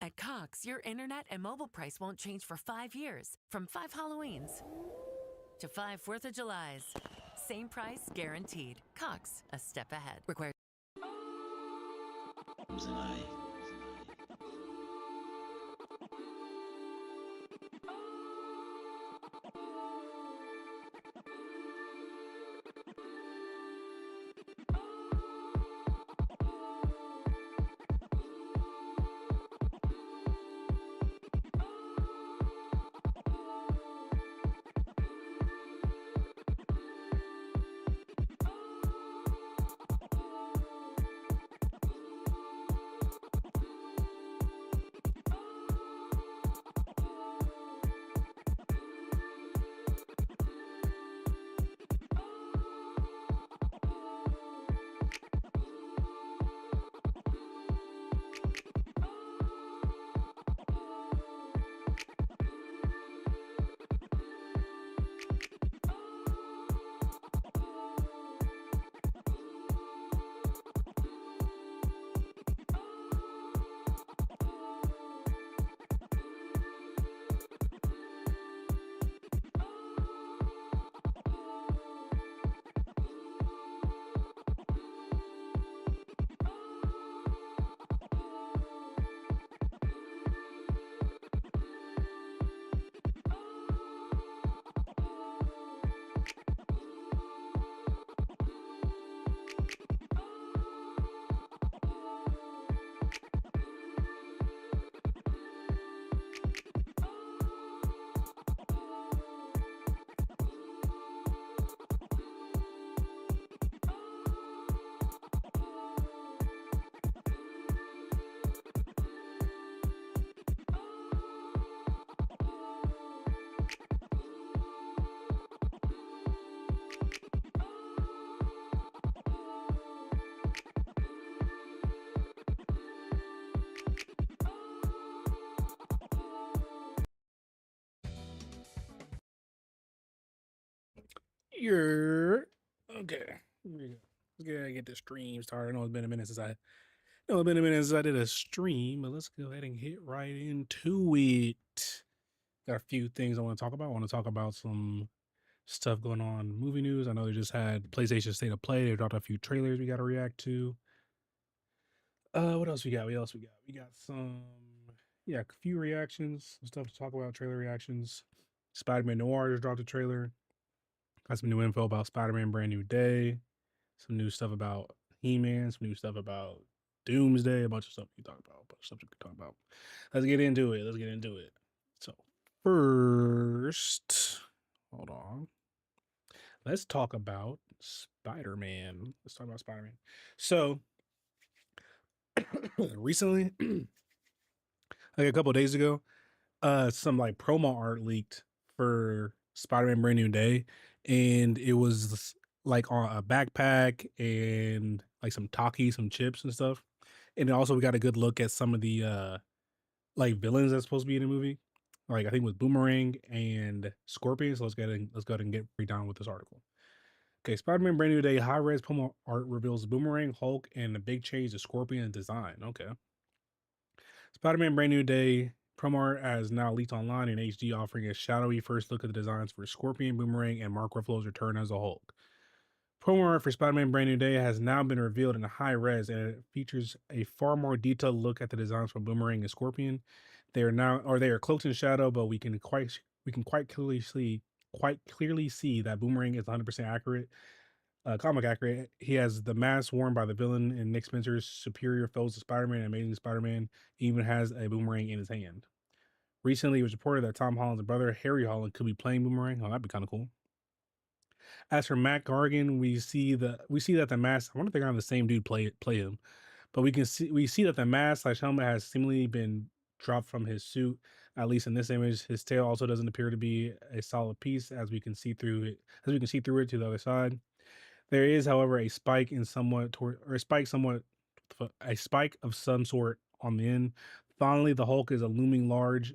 At Cox, your internet and mobile price won't change for 5 years. From 5 Halloweens to 5 4th of Julys. Same price, guaranteed. Cox, a step ahead. Requires. You're okay. Let's get the stream started. I know it's been a minute since I did a stream, but let's go ahead and get right into it. Got a few things I want to talk about. I want to talk about some stuff going on movie news. I know they just had PlayStation State of Play. They dropped a few trailers we got to react to. What else we got? We got some a few reactions, some stuff to talk about, trailer reactions. Spider-Man Noir just dropped a trailer. Got some new info about Spider-Man Brand New Day. Some new stuff about He-Man. Some new stuff about Doomsday. A bunch of stuff we can talk about. Let's get into it. So first, hold on. Let's talk about Spider-Man. So recently, like a couple of days ago, some like promo art leaked for Spider-Man Brand New Day, and it was like on a backpack and like some Takis, some chips and stuff. And also we got a good look at some of the like villains that's supposed to be in the movie. Like I think with Boomerang and Scorpion. So let's go ahead and get right down with this article. Okay, Spider-Man Brand New Day high-res promo art reveals Boomerang, Hulk, and the big change to Scorpion design. Okay. Spider-Man Brand New Day promo art has now leaked online in HD, offering a shadowy first look at the designs for Scorpion, Boomerang, and Mark Ruffalo's return as a Hulk. Promo art for Spider-Man Brand New Day has now been revealed in high res, and it features a far more detailed look at the designs for Boomerang and Scorpion. They are cloaked in shadow, but we can quite clearly see that Boomerang is 100% accurate, comic accurate. He has the mask worn by the villain in Nick Spencer's Superior Foes of Spider-Man and Amazing Spider-Man. He even has a boomerang in his hand. Recently, it was reported that Tom Holland's brother, Harry Holland, could be playing Boomerang. Oh, that'd be kind of cool. As for Matt Gargan, we see that the mask. I wonder if they're gonna have the same dude play him, but we see that the mask / helmet has seemingly been dropped from his suit. At least in this image, his tail also doesn't appear to be a solid piece, as we can see through it to the other side. There is, however, a spike of some sort on the end. Finally, the Hulk is looming large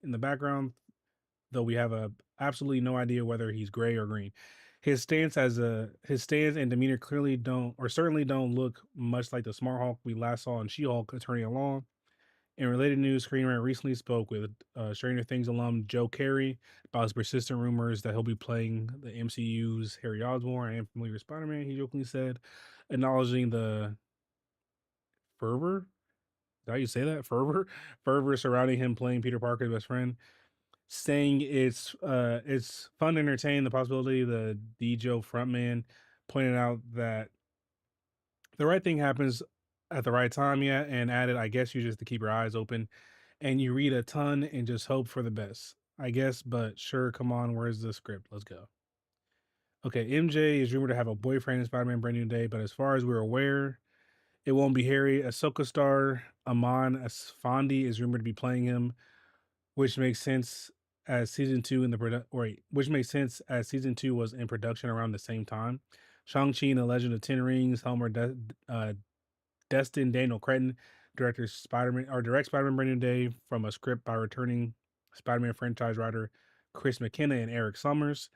in the background, though we have absolutely no idea whether he's gray or green. his stance and demeanor clearly don't, or certainly don't, look much like the smart Hulk we last saw in She-Hulk Attorney Along. In related news, screenwriter recently spoke with Stranger Things alum Joe Carey about his persistent rumors that he'll be playing the MCU's Harry Osborn and familiar Spider-Man. He jokingly said, acknowledging the fervor. Did I you say that? Fervor surrounding him playing Peter Parker's best friend, saying it's fun to entertain the possibility. The Joe frontman pointed out that the right thing happens at the right time, yeah, and added, I guess you just to keep your eyes open and you read a ton and just hope for the best, I guess, but sure, come on, where's the script? Let's go. Okay, MJ is rumored to have a boyfriend in Spider-Man Brand New Day, but as far as we're aware, it won't be Harry. Ahsoka star Aman Asfandi is rumored to be playing him, which makes sense as season 2 in the which makes sense as season 2 was in production around the same time. Shang-Chi and the Legend of Ten Rings, Helmer Destin Daniel Cretton directs Spider-Man Brand New Day from a script by returning Spider-Man franchise writer Chris McKenna and Eric Summers.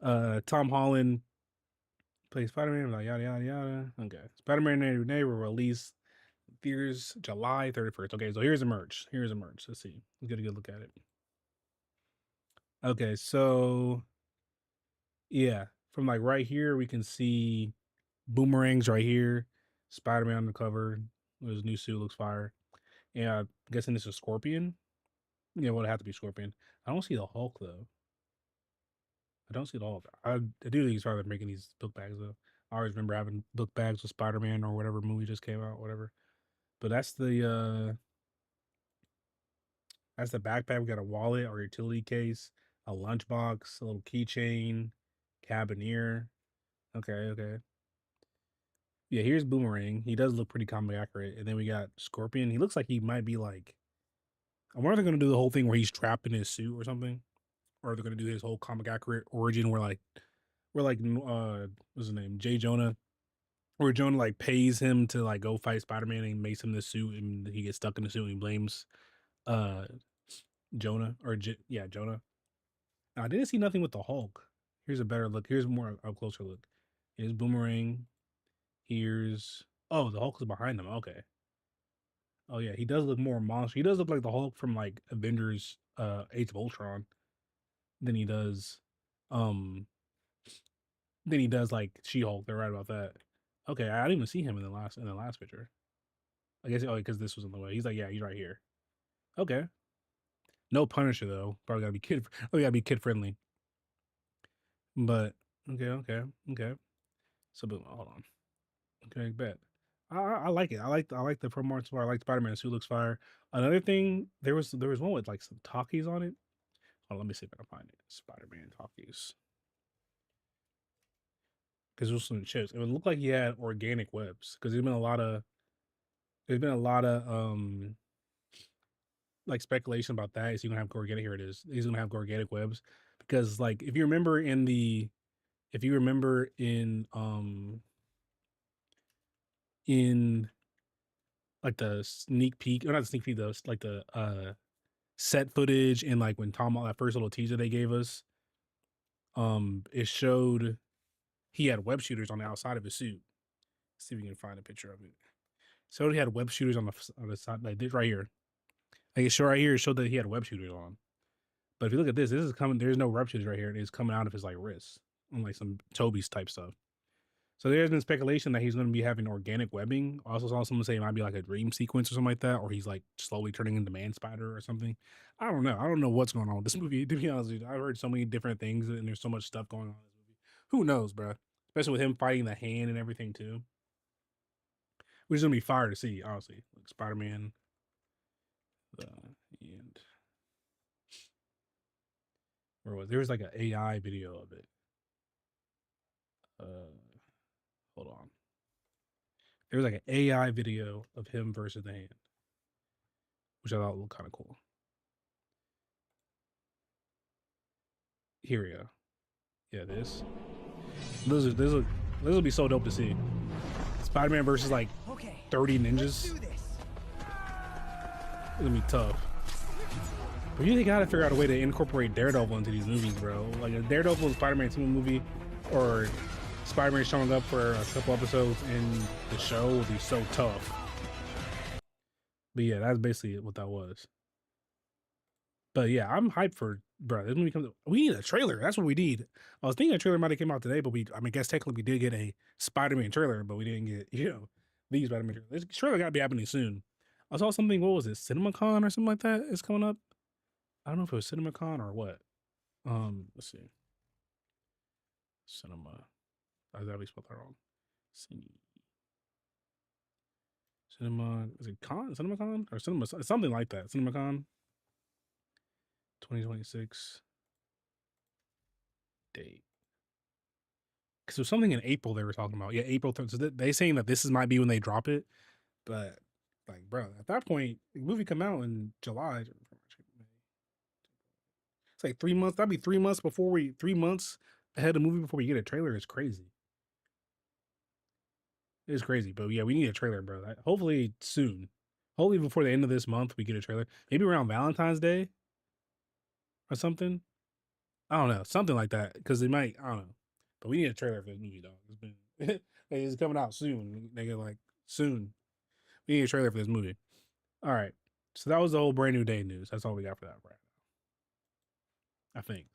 Tom Holland plays Spider-Man, like yada yada yada. Okay. Spider-Man Brand New Day will release theaters July 31st. Okay, so here's the merch. Let's see. Let's get a good look at it. Okay, so yeah, from like right here, we can see Boomerang's right here. Spider-Man on the cover. His new suit looks fire. Yeah, I'm guessing this is Scorpion. Yeah, well, it have to be Scorpion. I don't see the Hulk though. I don't see the Hulk. I do think he's probably making these book bags though. I always remember having book bags with Spider-Man or whatever movie just came out, whatever. But that's the backpack. We got a wallet or utility case, a lunchbox, a little keychain, cabineer. Okay. Yeah, here's Boomerang. He does look pretty comic accurate. And then we got Scorpion. He looks like he might be like, I wonder if they're going to do the whole thing where he's trapped in his suit or something. Or they're going to do his whole comic accurate origin where what's his name? Jay Jonah. Where Jonah like pays him to like go fight Spider-Man and he makes him the suit and he gets stuck in the suit and he blames Jonah Jonah. I didn't see nothing with the Hulk. Here's a better look. Here's more a closer look. Here's Boomerang. Here's the Hulk is behind him. Okay. Oh yeah, he does look more monster. He does look like the Hulk from like Avengers Age of Ultron than he does like She-Hulk. They're right about that. Okay, I didn't even see him in the last picture. I guess because this was in the way. He's like, yeah, he's right here. Okay. No Punisher though. Probably gotta be kid friendly. But okay. So boom, hold on. Okay, bet. I like it. I like the promo art. I like Spider-Man suit looks fire. Another thing, there was one with like some Takis on it. Oh, let me see if I can find it. Spider-Man Takis. Because there was some chips. It would look like he had organic webs. Because there's been a lot of like speculation about that. Is he gonna have organic? Here it is. He's gonna have organic webs. Because like if you remember in like the sneak peek, or not the sneak peek, though, like the set footage and like when Tom, that first little teaser they gave us, it showed he had web shooters on the outside of his suit. Let's see if we can find a picture of it. So he had web shooters on the side, like this right here. Like it showed right here, it showed that he had web shooters on. But if you look at this is coming. There's no web shooters right here. It is coming out of his like wrists on like some Toby's type stuff. So there's been speculation that he's going to be having organic webbing. I also saw someone say it might be like a dream sequence or something like that, or he's like slowly turning into Man Spider or something. I don't know. I don't know what's going on with this movie, to be honest with you. I've heard so many different things and there's so much stuff going on in this movie. Who knows, bro? Especially with him fighting the hand and everything too. Which is going to be fire to see, honestly. Like Spider-Man. And there was like an AI video of it. Hold on. There was like an AI video of him versus the hand, which I thought looked kind of cool. Here we go. Yeah, this will be so dope to see. Spider-Man versus like 30 ninjas. It's gonna be tough. But you gotta figure out a way to incorporate Daredevil into these movies, bro. Like a Daredevil and Spider-Man team movie or Spider-Man showing up for a couple episodes in the show would be so tough. But yeah, that's basically what that was. But yeah, I'm hyped for, bro. This movie comes. We need a trailer. That's what we need. I was thinking a trailer might have came out today, but I guess technically we did get a Spider-Man trailer, but we didn't get, these Spider-Man trailers. This trailer got to be happening soon. I saw something. What was it? CinemaCon or something like that is coming up. I don't know if it was CinemaCon or what. Let's see. Cinema. I definitely spelled that wrong. Cinema. Is it con? CinemaCon or cinema? Something like that. CinemaCon. 2026 date. Because there's something in April they were talking about. Yeah, April 3rd. So they saying that this might be when they drop it. But like, bro, at that point, the movie come out in July. It's like 3 months. That'd be 3 months before 3 months ahead of the movie before we get a trailer. It's crazy. It's crazy. But yeah, we need a trailer, bro. Hopefully soon. Hopefully before the end of this month we get a trailer. Maybe around Valentine's Day or something. I don't know, something like that, because they might. I don't know, but we need a trailer for this movie, dog. It's been it's coming out soon. Nigga, like soon. We need a trailer for this movie. All right, so that was the whole brand new day news. That's all we got for that right now. I think.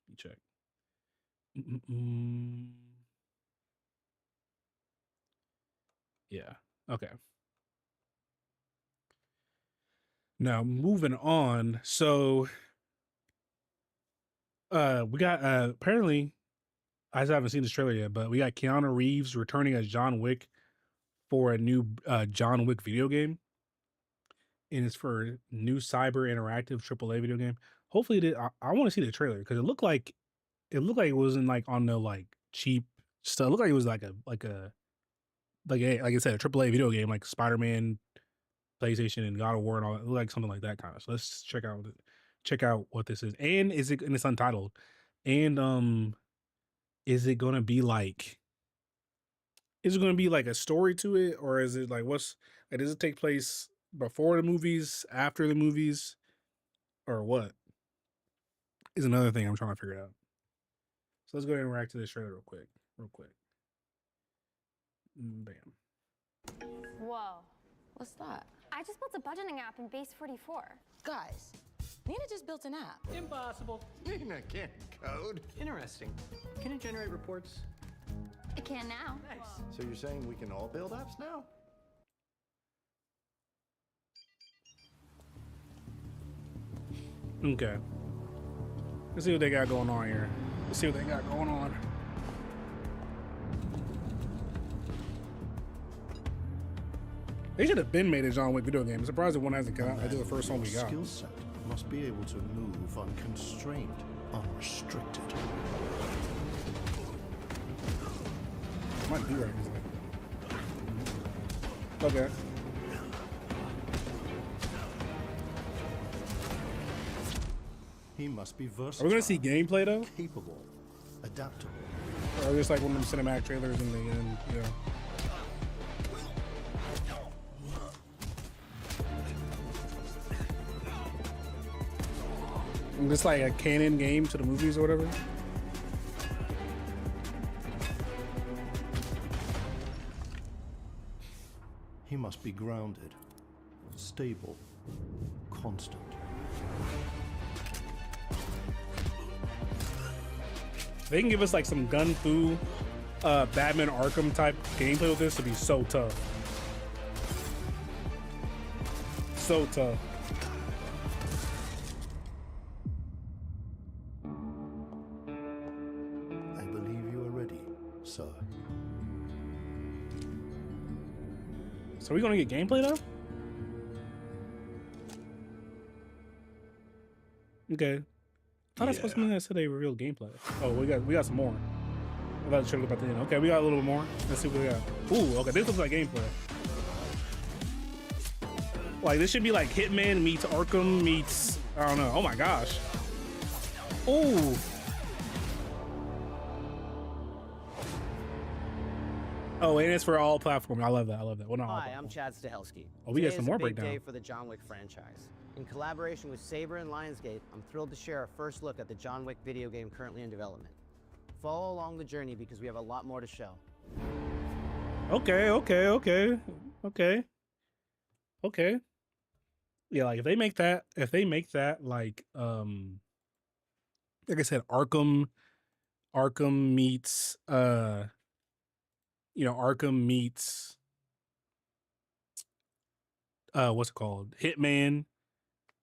Let me check. Yeah. Okay. Now moving on. So we got apparently, I haven't seen this trailer yet, but we got Keanu Reeves returning as John Wick for a new John Wick video game, and it's for a new cyber interactive AAA video game. Hopefully, I want to see the trailer because it looked like it wasn't like on the like cheap stuff. It looked like it was like I said, a AAA video game like Spider-Man, PlayStation, and God of War and all that. It looked like something like that kind of. So let's check out what this is. And it's untitled. And is it gonna be like a story to it, or is it like does it take place before the movies, after the movies, or what? Is another thing I'm trying to figure out. So let's go ahead and react to this trailer real quick. Bam. Whoa. What's that? I just built a budgeting app in Base 44. Guys, Nina just built an app. Impossible. Nina can't code. Interesting. Can it generate reports? It can now. Nice. So you're saying we can all build apps now? Okay. Let's see what they got going on here. They should have been made a John Wick video game. I'm surprised that one hasn't come out. That's the first one we got. Skill set must be able to move unconstrained, unrestricted. Might be right. Okay. He must be versatile. Are we gonna see gameplay though? Capable, adaptable. Or just like one of them cinematic trailers in the end, yeah. Just like a canon game to the movies or whatever. He must be grounded, stable, constant. They can give us like some gun fu, Batman Arkham type gameplay with this. It'd be so tough. So tough. I believe you are ready, sir. So are we gonna get gameplay though? Okay. I thought that's supposed to mean that said they revealed gameplay. Oh, we got some more. I thought it should have about the end. Okay, we got a little bit more. Let's see what we got. Ooh, okay, this looks like gameplay. Like this should be like Hitman meets Arkham meets, I don't know. Oh my gosh. Ooh. Oh, and it's for all platforms. I love that. Well, not all Hi, I'm platforms. Chad Stahelski. Oh, we got Today some is more a big breakdown. day for the John Wick franchise. In collaboration with Saber and Lionsgate, I'm thrilled to share our first look at the John Wick video game currently in development. follow along the journey because we have a lot more to show. Okay. Yeah, like if they make that like I said, Arkham meets Arkham meets what's it called? Hitman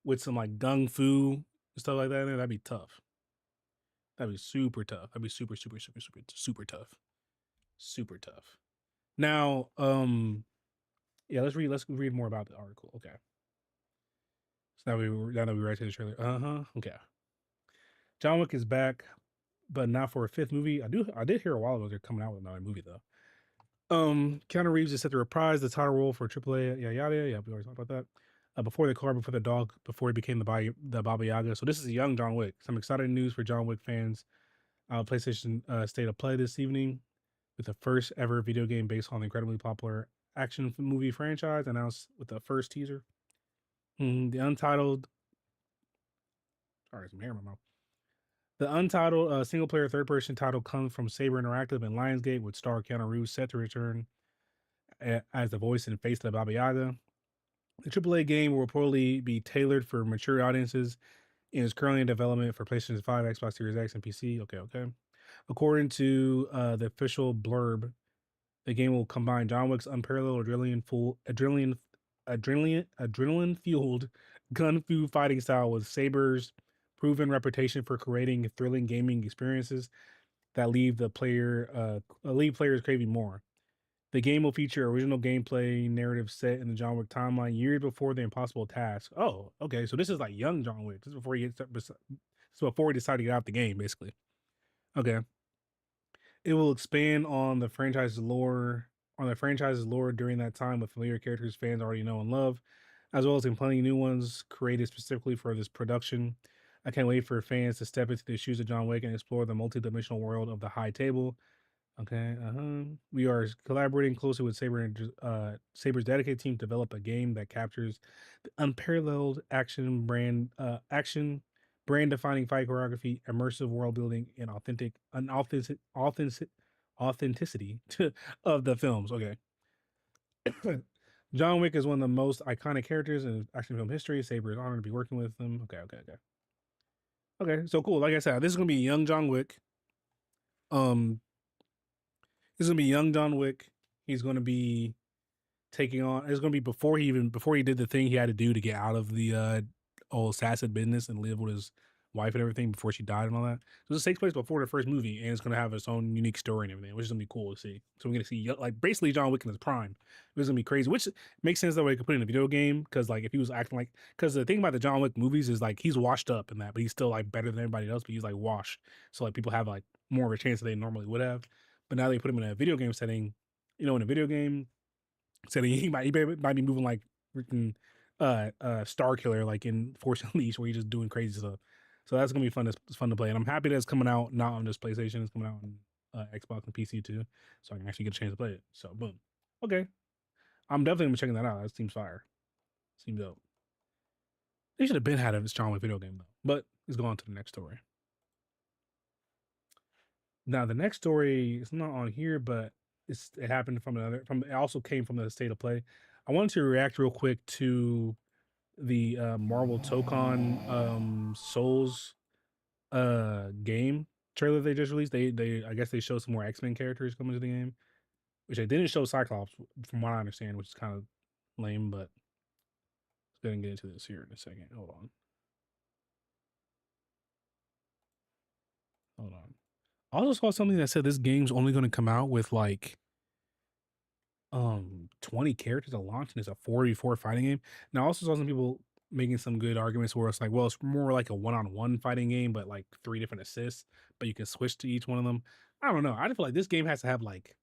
with some like gung fu and stuff like that, that'd be tough. That'd be super tough. That'd be super tough. Super tough. Now, yeah, let's read more about the article. Okay. So now that we read to the trailer. Okay. John Wick is back, but not for a fifth movie. I did hear a while ago they're coming out with another movie though. Keanu Reeves is set to reprise the title role for AAA. Yeah, we already talked about that. Before the car, before the dog, before he became the Baba Yaga. So this is a young John Wick. Some exciting news for John Wick fans. PlayStation State of Play this evening with the first ever video game based on the incredibly popular action movie franchise announced with the first teaser. The untitled. Sorry, some hair in my mouth. The untitled single-player third-person title comes from Saber Interactive and Lionsgate, with star Keanu Reeves set to return as the voice and face of the Baba Yaga. The AAA game will reportedly be tailored for mature audiences and is currently in development for PlayStation 5, Xbox Series X, and PC. Okay. According to the official blurb, the game will combine John Wick's unparalleled adrenaline-fueled gun fu fighting style with Saber's proven reputation for creating thrilling gaming experiences that leave players craving more. The game will feature original gameplay narrative set in the John Wick timeline years before the impossible task. Oh, okay. So this is like young John Wick. This is before he decided to get out the game, basically. Okay. It will expand on the franchise's lore during that time with familiar characters fans already know and love, as well as plenty new ones created specifically for this production. I can't wait for fans to step into the shoes of John Wick and explore the multi-dimensional world of the High Table. Okay. We are collaborating closely with Saber's dedicated team to develop a game that captures the unparalleled action brand-defining fight choreography, immersive world building, and authenticity of the films. Okay. John Wick is one of the most iconic characters in action film history. Saber is honored to be working with them. Okay, so cool. Like I said, this is gonna be young John Wick. This is gonna be young John Wick. He's gonna be taking on. It's gonna be before he did the thing he had to do to get out of the old assassin business and live with his wife and everything before she died and all that. So this takes place before the first movie, and it's gonna have its own unique story and everything, which is gonna be cool to see. So we're gonna see like basically John Wick in his prime. It's gonna be crazy, which makes sense that way you could put it in a video game, because like if he was acting like, because the thing about the John Wick movies is like he's washed up in that, but he's still like better than everybody else, but he's like washed, so like people have like more of a chance than they normally would have. But now they put him in a video game setting, in a video game setting, he might be moving like freaking Star Killer, like in Force Unleashed, where he's just doing crazy stuff. So that's gonna be fun. It's fun to play, and I'm happy that it's coming out not on just PlayStation. It's coming out on Xbox and PC too, so I can actually get a chance to play it. So boom. Okay, I'm definitely gonna be checking that out. That seems fire. Seems dope. They should have been had a John Wick video game though. But let's go on to the next story. Now the next story is not on here, but it happened it also came from the State of Play. I wanted to react real quick to the Marvel Tokon Souls game trailer they just released. They I guess they showed some more X-Men characters coming to the game, which they didn't show Cyclops from what I understand, which is kind of lame, but let's go ahead and get into this here in a second. Hold on. I also saw something that said this game's only going to come out with like 20 characters at launch, and it's a 4v4 fighting game. Now I also saw some people making some good arguments where it's like, well, it's more like a one-on-one fighting game, but like 3 different assists, but you can switch to each one of them. I don't know. I just feel like this game has to have like,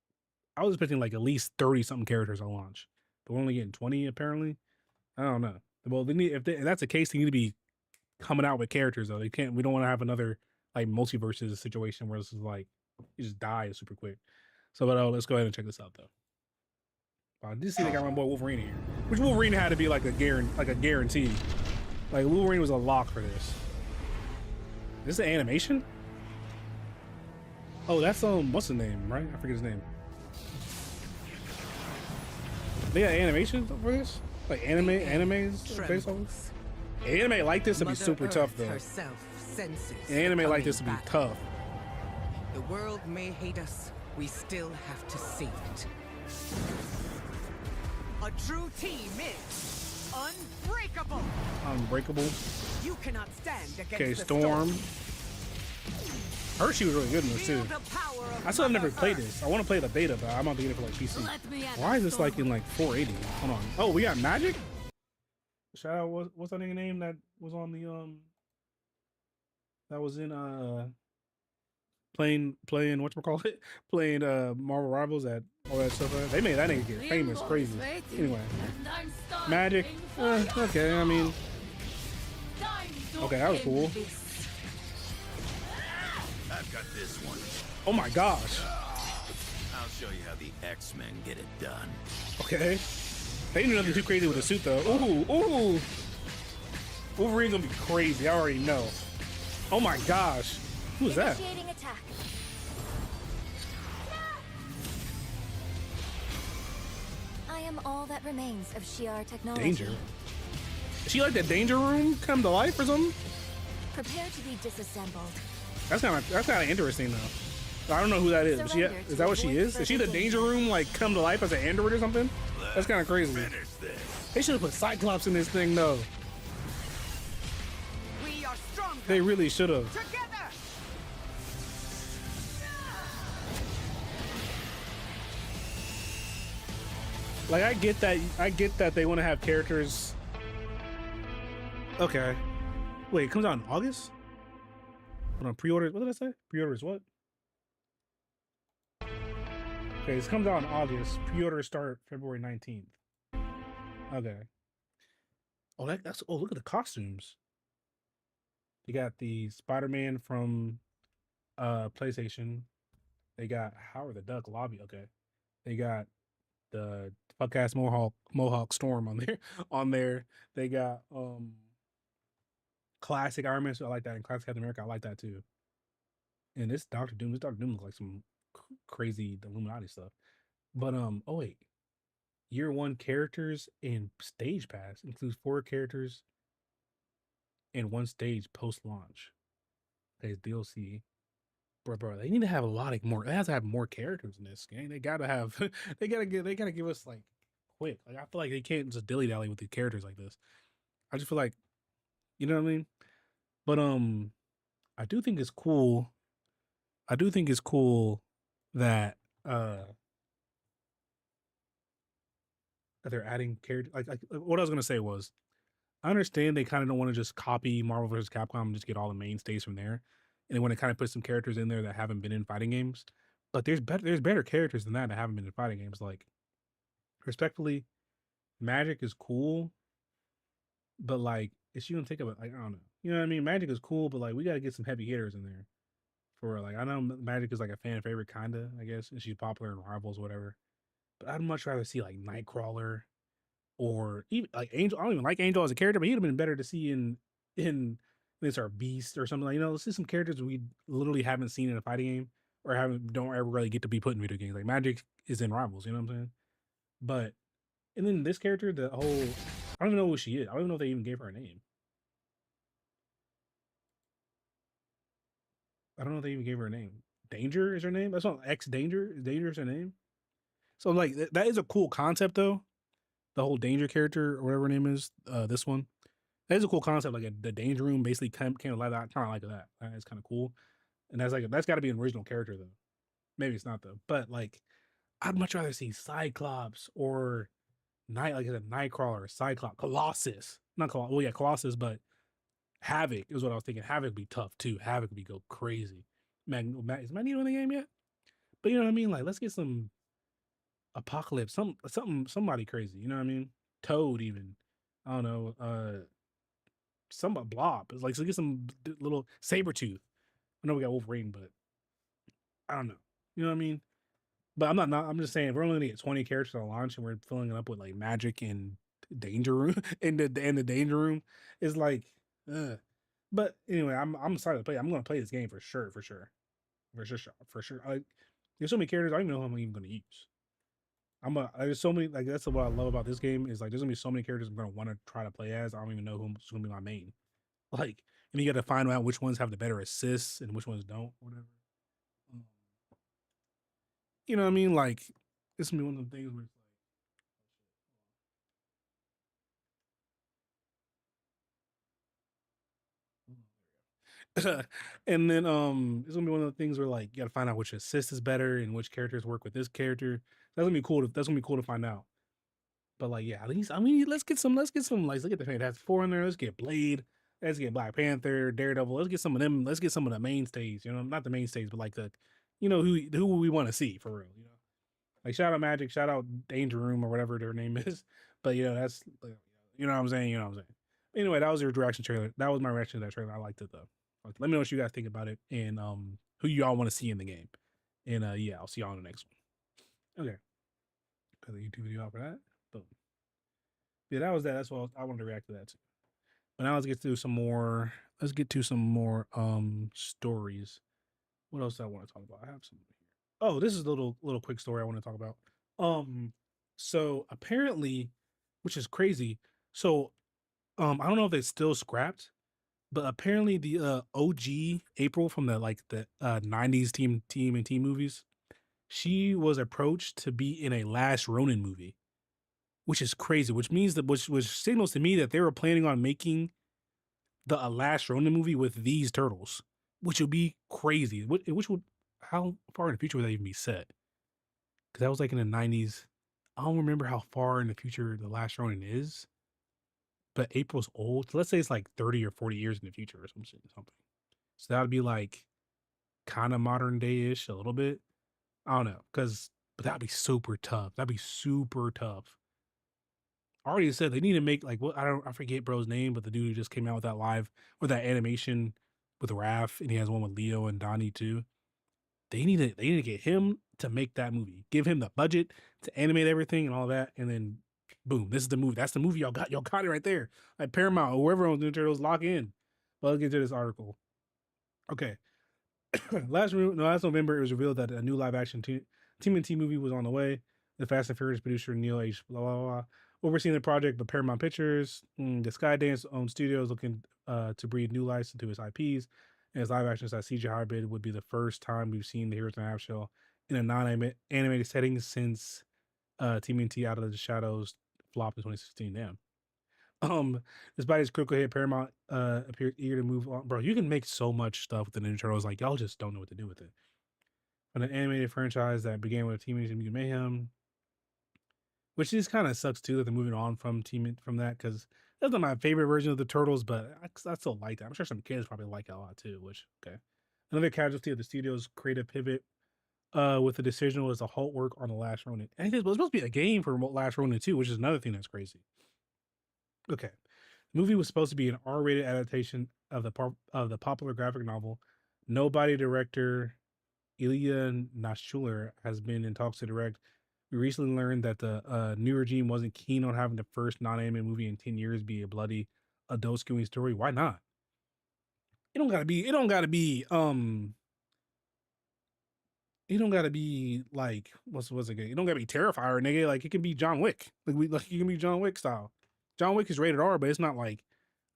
I was expecting like at least 30 something characters at launch, but we're only getting 20 apparently. I don't know. Well, if that's the case, they need to be coming out with characters though. We don't want to have another like multiverses situation where it's like you just die super quick. So, but let's go ahead and check this out though. I did see they got my boy Wolverine here, which Wolverine had to be like a guarantee. Like Wolverine was a lock for this. Is this an animation? Oh, that's what's the name, right? I forget his name. They got animations for this? Like animes based on this? Anime like this would be super tough though. Anime like this would be tough. The world may hate us, we still have to save it. A true team is unbreakable. Unbreakable. You cannot stand against Okay, the Storm. I heard she was really good in this too. I still have never played this. I want to play the beta, but I'm about to get it for like PC. Why is this like in like 480? Hold on. Oh, we got Magic? Shout out, what's that nigga name that was on the that was in playing whatchamacallit? Playing Marvel Rivals at all that stuff. They made that nigga get famous crazy. Anyway. Magic. Okay, I mean, okay, that was cool. I've got this one. Oh my gosh. I'll show you how the X-Men get it done. Okay. They didn't do nothing too crazy with the suit though. Ooh. Wolverine's gonna be crazy, I already know. Oh my gosh. Who is that? Initiating attack. I am all that remains of Shi'ar technology. Danger. Is she like the danger room come to life or something? Prepare to be disassembled. That's kind of interesting though. I don't know who that is. Is that what she is? Is she the danger room like come to life as an android or something? That's kind of crazy. They should have put Cyclops in this thing though. We are stronger. They really should have. Together. Like I get that they want to have characters. Okay. Wait, it comes out in August? Hold on, pre-orders. What did I say? Pre-orders what? Okay, this comes out in August. Pre-orders start February 19th. Okay. Oh, that's look at the costumes. You got the Spider-Man from PlayStation. They got Howard the Duck lobby. Okay. They got the fuck-ass Mohawk Storm on there. They got classic Iron Man, so I like that. And classic Captain America, I like that too. And this Doctor Doom looks like some crazy Illuminati stuff. But oh wait, year one characters and stage pass includes 4 characters and 1 stage post launch. There's DLC. Bro, they need to have a lot of more. It has to have more characters in this game. They gotta have. they gotta give us like quick. Like I feel like they can't just dilly dally with the characters like this. I just feel like, you know what I mean. But I do think it's cool. That that they're adding characters. Like what I was gonna say was, I understand they kind of don't want to just copy Marvel vs. Capcom and just get all the mainstays from there, and they want to kind of put some characters in there that haven't been in fighting games. But there's better characters than that haven't been in fighting games. Like, respectfully, Magic is cool, but like, it's you gonna take about like I don't know. You know what I mean? Magic is cool, but like we gotta get some heavy hitters in there. For like, I know Magic is like a fan favorite, kinda, I guess, and she's popular in Rivals, whatever. But I'd much rather see like Nightcrawler or even like Angel. I don't even like Angel as a character, but he'd have been better to see in this or Beast or something like. You know, let's see some characters we literally haven't seen in a fighting game or don't ever really get to be put in video games. Like Magic is in Rivals, you know what I'm saying? But and then this character, I don't even know who she is. I don't even know if they even gave her a name. I don't know if they even gave her a name. Danger is her name. That's not X Danger. Danger is her name. So like that is a cool concept though. The whole Danger character or whatever her name is. This one. That is a cool concept. Like the Danger Room basically came to life. I kind of like that. It's kind of cool. And that's got to be an original character though. Maybe it's not though. But like, I'd much rather see Cyclops or Nightcrawler, Cyclops, Colossus. Not Colossus. Well, yeah, Colossus, but Havoc is what I was thinking. Havoc would be tough too. Havoc would be go crazy. Is Magneto in the game yet? But you know what I mean? Like, let's get some Apocalypse, somebody crazy. You know what I mean? Toad, even. I don't know. Some Blob. It's like, so get some little Sabretooth. I know we got Wolverine, but I don't know. You know what I mean? But I'm just saying, if we're only gonna get 20 characters on launch and we're filling it up with like Magic and Danger Room and the Danger Room, is like. But anyway, I'm excited to play. I'm gonna play this game for sure. For sure, for sure. There's so many characters I don't even know how I'm even gonna use. There's so many, like, that's what I love about this game is like there's gonna be so many characters I'm gonna want to try to play as. I don't even know who's gonna be my main. Like, and you got to find out which ones have the better assists and which ones don't, or whatever. Um, You know what I mean? Like, it's gonna be one of the things where it's like, and then it's gonna be one of the things where like you got to find out which assist is better and which characters work with this character. That's gonna be cool to find out. But like, yeah, at least I mean, let's get some. Like, let's get the Fantastic Four in there. Let's get Blade. Let's get Black Panther, Daredevil. Let's get some of them. Let's get some of the mainstays. You know, not the mainstays, but like the, you know, who we want to see for real. You know, like shout out Magic, shout out Danger Room or whatever their name is. But you know, that's, you know what I'm saying. You know what I'm saying. Anyway, that was your reaction trailer. That was my reaction to that trailer. I liked it though. Like, let me know what you guys think about it and who y'all want to see in the game. And yeah, I'll see y'all on the next one. Okay. Got the YouTube video out for that. Boom. Yeah, that was that. That's what I wanted to react to that too. But now let's get to some more. Let's get to some more stories. What else do I want to talk about? I have some here. Oh, this is a little quick story I want to talk about. So apparently, which is crazy. So I don't know if it's still scrapped, but apparently the OG April from the 90s TMNT movies, she was approached to be in a Last Ronin movie, which is crazy, which means that which signals to me that they were planning on making the Last Ronin movie with these turtles, which would be crazy. How far in the future would that even be set? Because that was like in the 90s. I don't remember how far in the future the Last Ronin is, but April's old. So let's say it's like 30 or 40 years in the future or something. So that would be like kind of modern day-ish a little bit. I don't know, but that'd be super tough. That'd be super tough. I already said they need to make like I forget bro's name, but the dude who just came out with that animation with Raph, and he has one with Leo and Donnie too. They need to get him to make that movie. Give him the budget to animate everything and all that, and then boom, this is the movie. That's the movie y'all got. Y'all got it right there. Like Paramount or whoever owns Ninja Turtles, lock in. Well, let's get to this article. Okay. Last November, it was revealed that a new live-action TMNT movie was on the way. The Fast and Furious producer Neil H. blah blah blah overseeing the project, but Paramount Pictures, the Skydance-owned studio, is looking to breathe new life into its IPs, and its live-action CGI hybrid would be the first time we've seen the Heroes in a Half Shell in a non-animated setting since TMNT Out of the Shadows flopped in 2016. Damn. Despite its critical hit, Paramount appeared eager to move on. Bro, you can make so much stuff with the Ninja Turtles. Like, y'all just don't know what to do with it. An animated franchise that began with Teenage Mutant Mayhem, which just kind of sucks too that they're moving on from that, because that's not my favorite version of the Turtles, but I still like that. I'm sure some kids probably like it a lot too. Which, okay, another casualty of the studio's creative pivot with the decision was to halt work on the Last Ronin. And it was supposed to be a game for Last Ronin too, which is another thing that's crazy. Okay, the movie was supposed to be an R-rated adaptation of the popular graphic novel. Nobody director Ilya Naschuler has been in talks to direct. We recently learned that the new regime wasn't keen on having the first non-anime movie in 10 years be a bloody adult skewing story. Why not? It don't gotta be like what's it again? It don't gotta be Terrifier, nigga. Like, it can be John Wick. Like, it can be John Wick style. John Wick is rated R, but it's not like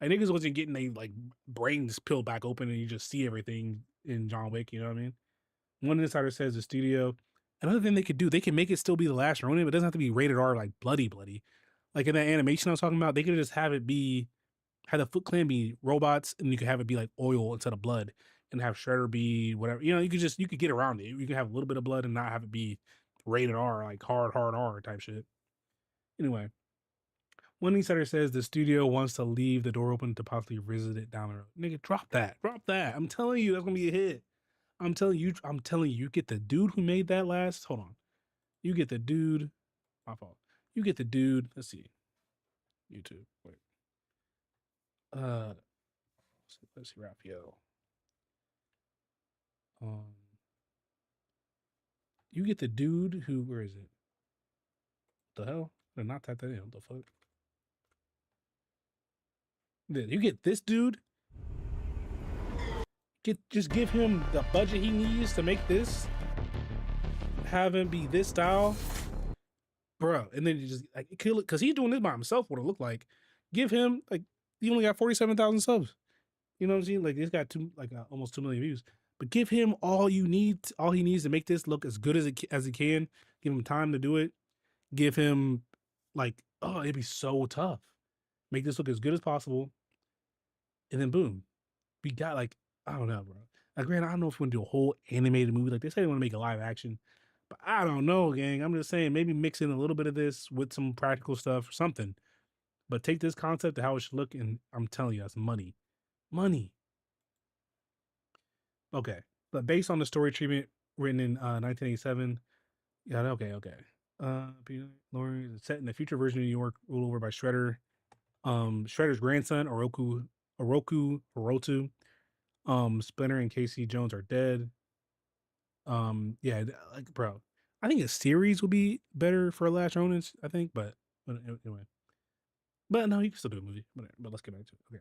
niggas wasn't getting they like brains peeled back open and you just see everything in John Wick, you know what I mean? One insider says the studio, another thing they could do, they can make it still be the Last Ronin, but it doesn't have to be rated R, like bloody. Like in that animation I was talking about, they could just have the Foot Clan be robots, and you could have it be like oil instead of blood, and have Shredder be whatever. You know, you could get around it. You can have a little bit of blood and not have it be rated R, like hard R type shit. Anyway, one insider says the studio wants to leave the door open to possibly revisit it down the road. Nigga, drop that. I'm telling you, that's gonna be a hit. I'm telling you, you get the dude who made that last. Hold on. You get the dude. My fault. You get the dude. Let's see. YouTube. Wait. Let's see, Raphael. You get the dude who, where is it? The hell? Did not type that in. What the fuck? Then you get this dude Just give him the budget he needs to make this. Have him be this style, bro. And then you just like kill it because he's doing this by himself. What it look like? Give him like he only got 47,000 subs. You know what I'm saying? Like he's got almost 2 million views. But give him all he needs to make this look as good as he can. Give him time to do it. Give him it'd be so tough. Make this look as good as possible. And then boom. We got I don't know, bro. Like granted, I don't know if we want to do a whole animated movie. Like they say they want to make a live action. But I don't know, gang. I'm just saying maybe mix in a little bit of this with some practical stuff or something. But take this concept to how it should look, and I'm telling you, that's money. Money. Okay. But based on the story treatment written in 1987, yeah, okay. Lauren is set in the future version of New York, ruled over by Shredder. Shredder's grandson, Oroku Hirotu. Splinter and Casey Jones are dead. Yeah, bro. I think a series would be better for Last Ronin, I think, but anyway. But no, you can still do a movie. But let's get back to it.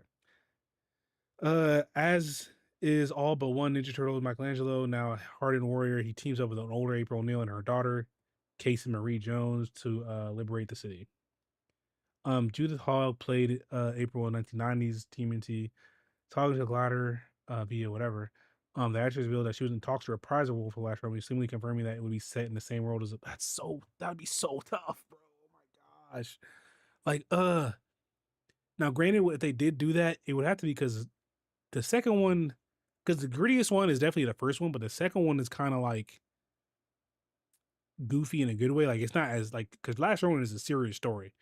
Okay. As is all but one Ninja Turtle, Michelangelo, now a hardened warrior, he teams up with an older April O'Neil and her daughter, Casey Marie Jones, to liberate the city. Judith Hogg played April in 1990s TMNT, talking to Glider via whatever. The actress revealed that she was in talks to reprise the role for Last Ronin, seemingly confirming that it would be set in the same world as that'd be so tough, bro. Oh my gosh. Now granted, if they did do that, it would have to be because the second one, because the grittiest one is definitely the first one, but the second one is kind of like goofy in a good way. Like it's not as because Last Ronin is a serious story.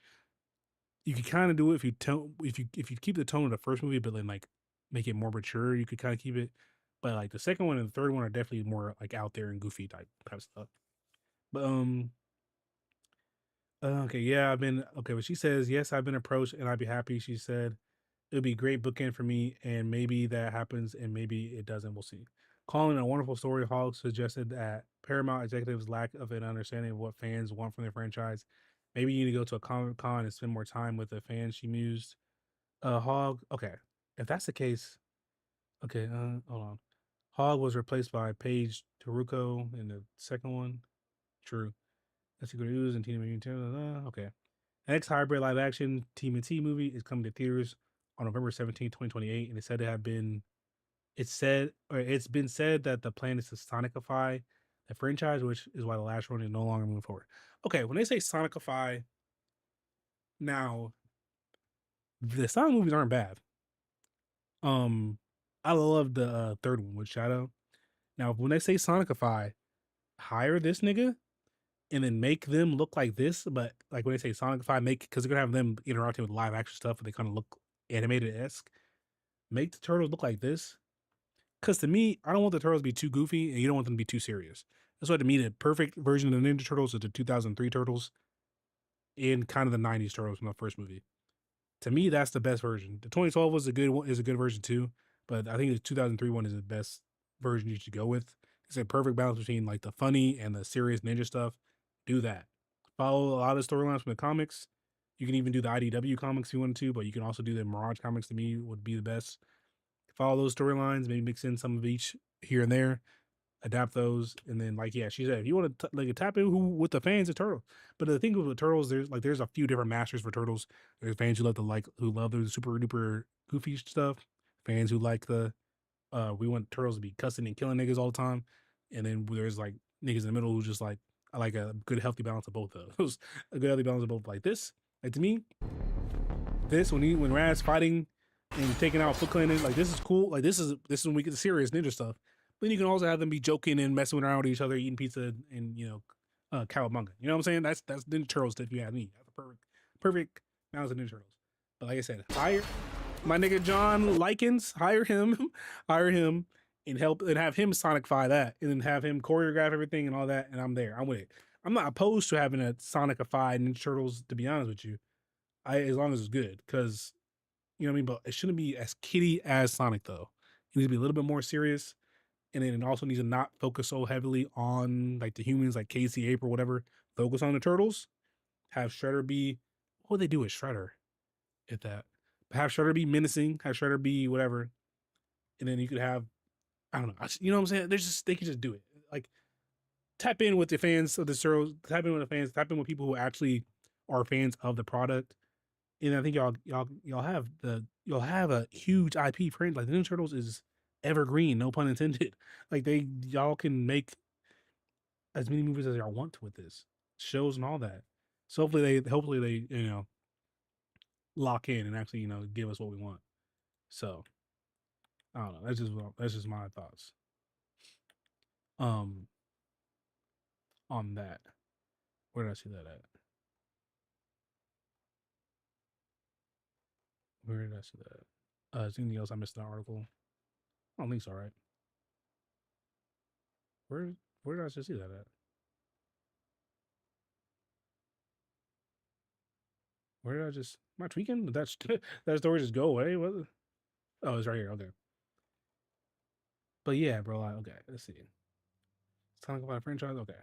You could kind of do it if you keep the tone of the first movie, but then make it more mature. You could kind of keep it, but the second one and the third one are definitely more out there and goofy type of stuff. But okay, yeah, but she says yes, I've been approached and I'd be happy. She said it would be a great bookend for me, and maybe that happens, and maybe it doesn't. We'll see. Calling it a wonderful story, Hogg suggested that Paramount executives' lack of an understanding of what fans want from their franchise. Maybe you need to go to a Comic-Con and spend more time with the fans, she mused. Hogg, okay. If that's the case, okay, hold on. Hogg was replaced by Paige Taruko in the second one. True. That's Secret News and Tina Mutant. Okay. The next hybrid live action TMNT movie is coming to theaters on November 17, 2028, and it's been said that the plan is to Sonicify the franchise, which is why the Last Ronin is no longer moving forward. Okay, when they say Sonicify, now the Sonic movies aren't bad. I love the third one with Shadow. Now, when they say Sonicify, hire this nigga and then make them look like this. But when they say Sonicify, because they're gonna have them interacting with live action stuff, and they kind of look animated-esque. Make the turtles look like this. Because to me, I don't want the turtles to be too goofy, and you don't want them to be too serious. That's why to me, the perfect version of the Ninja Turtles is the 2003 Turtles and kind of the 90s Turtles from the first movie. To me, that's the best version. The 2012 was a good version too, but I think the 2003 one is the best version you should go with. It's a perfect balance between the funny and the serious ninja stuff. Do that. Follow a lot of storylines from the comics. You can even do the IDW comics if you want to, but you can also do the Mirage comics. To me, would be the best. Follow those storylines, maybe mix in some of each here and there, adapt those, and then she said, if you want to tap in with the fans of Turtles. But the thing with the Turtles, there's a few different masters for Turtles. There's fans who love the super duper goofy stuff. Fans who like we want Turtles to be cussing and killing niggas all the time, and then there's niggas in the middle who just I like a good healthy balance of both of those. A good healthy balance of both. Like this, to me, this when Rad's fighting and taking out Foot Clan, this is cool. This is when we get the serious ninja stuff. But then you can also have them be joking and messing around with each other, eating pizza and cowabunga. You know what I'm saying? That's Ninja Turtles if you have me. That's a perfect balance of Ninja Turtles. But like I said, hire my nigga John Likens, hire him and help and have him sonicify that, and then have him choreograph everything and all that, and I'm there. I'm with it. I'm not opposed to having a sonicify Ninja Turtles, to be honest with you. As long as it's good, because you know what I mean. But it shouldn't be as kiddie as Sonic though. It needs to be a little bit more serious, and then it also needs to not focus so heavily on the humans, like Casey, April, whatever. Focus on the turtles. Have Shredder be what would they do with Shredder? If that, have Shredder be menacing. Have Shredder be whatever, and then you could have I don't know. You know what I'm saying? There's just they can just do it. Like tap in with the fans of the Turtles. Tap in with the fans. Tap in with people who actually are fans of the product. And I think y'all have a huge IP friend. Like the Ninja Turtles is evergreen, no pun intended. Like y'all can make as many movies as y'all want with this shows and all that. So hopefully they lock in and actually give us what we want. So I don't know. That's just my thoughts. On that. Where did I see that at? Where did I see that? Is anything else I missed in the article? I don't think so, right? Where did I just see that at? Where did I just am I tweaking? Did that story just go away? What? Oh, it's right here. Okay. But yeah, bro. Like, okay, let's see. It's talking about a franchise. Okay.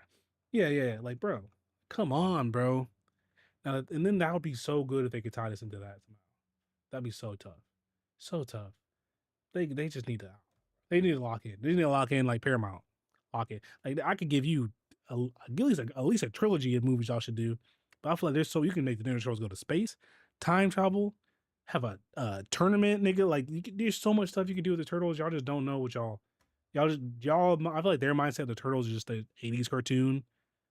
Yeah. Like, bro, come on, bro. Now, and then that would be so good if they could tie this into that somehow. That'd be so tough. So tough. They just need to. They need to lock in. They need to lock in like Paramount. Lock in. Like I could give you at least a trilogy of movies y'all should do. But I feel like there's so you can make the Ninja Turtles go to space, time travel, have a tournament, nigga. Like there's so much stuff you can do with the Turtles. Y'all just don't know what y'all. I feel like their mindset of the Turtles is just a '80s cartoon.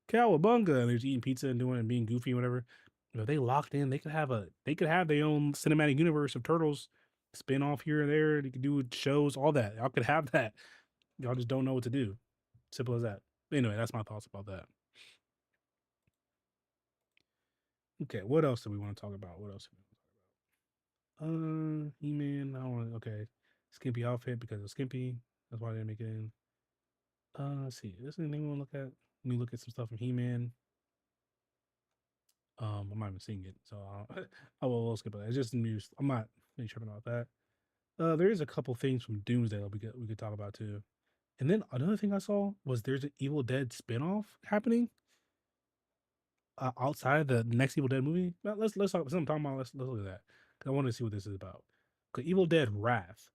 Cowabunga, and they're just eating pizza and doing and being goofy and whatever. You know, they locked in. They could have their own cinematic universe of Turtles, spin off here and there. They could do shows, all that. Y'all could have that. Y'all just don't know what to do. Simple as that. But anyway, that's my thoughts about that. Okay, what else do we want to talk about? He-Man. I don't want. Okay, skimpy outfit because of skimpy. That's why I didn't make it in. Let's see. Is there anything we want to look at? Let me look at some stuff from He-Man. I'm not even seeing it, so I will skip it. It's just news. I'm not really tripping about that. There is a couple things from Doomsday that we could talk about too. And then another thing I saw was there's an Evil Dead spinoff happening outside of the next Evil Dead movie. Now, let's talk. Something I'm talking about. Let's look at that because I want to see what this is about. Okay, Evil Dead Wrath.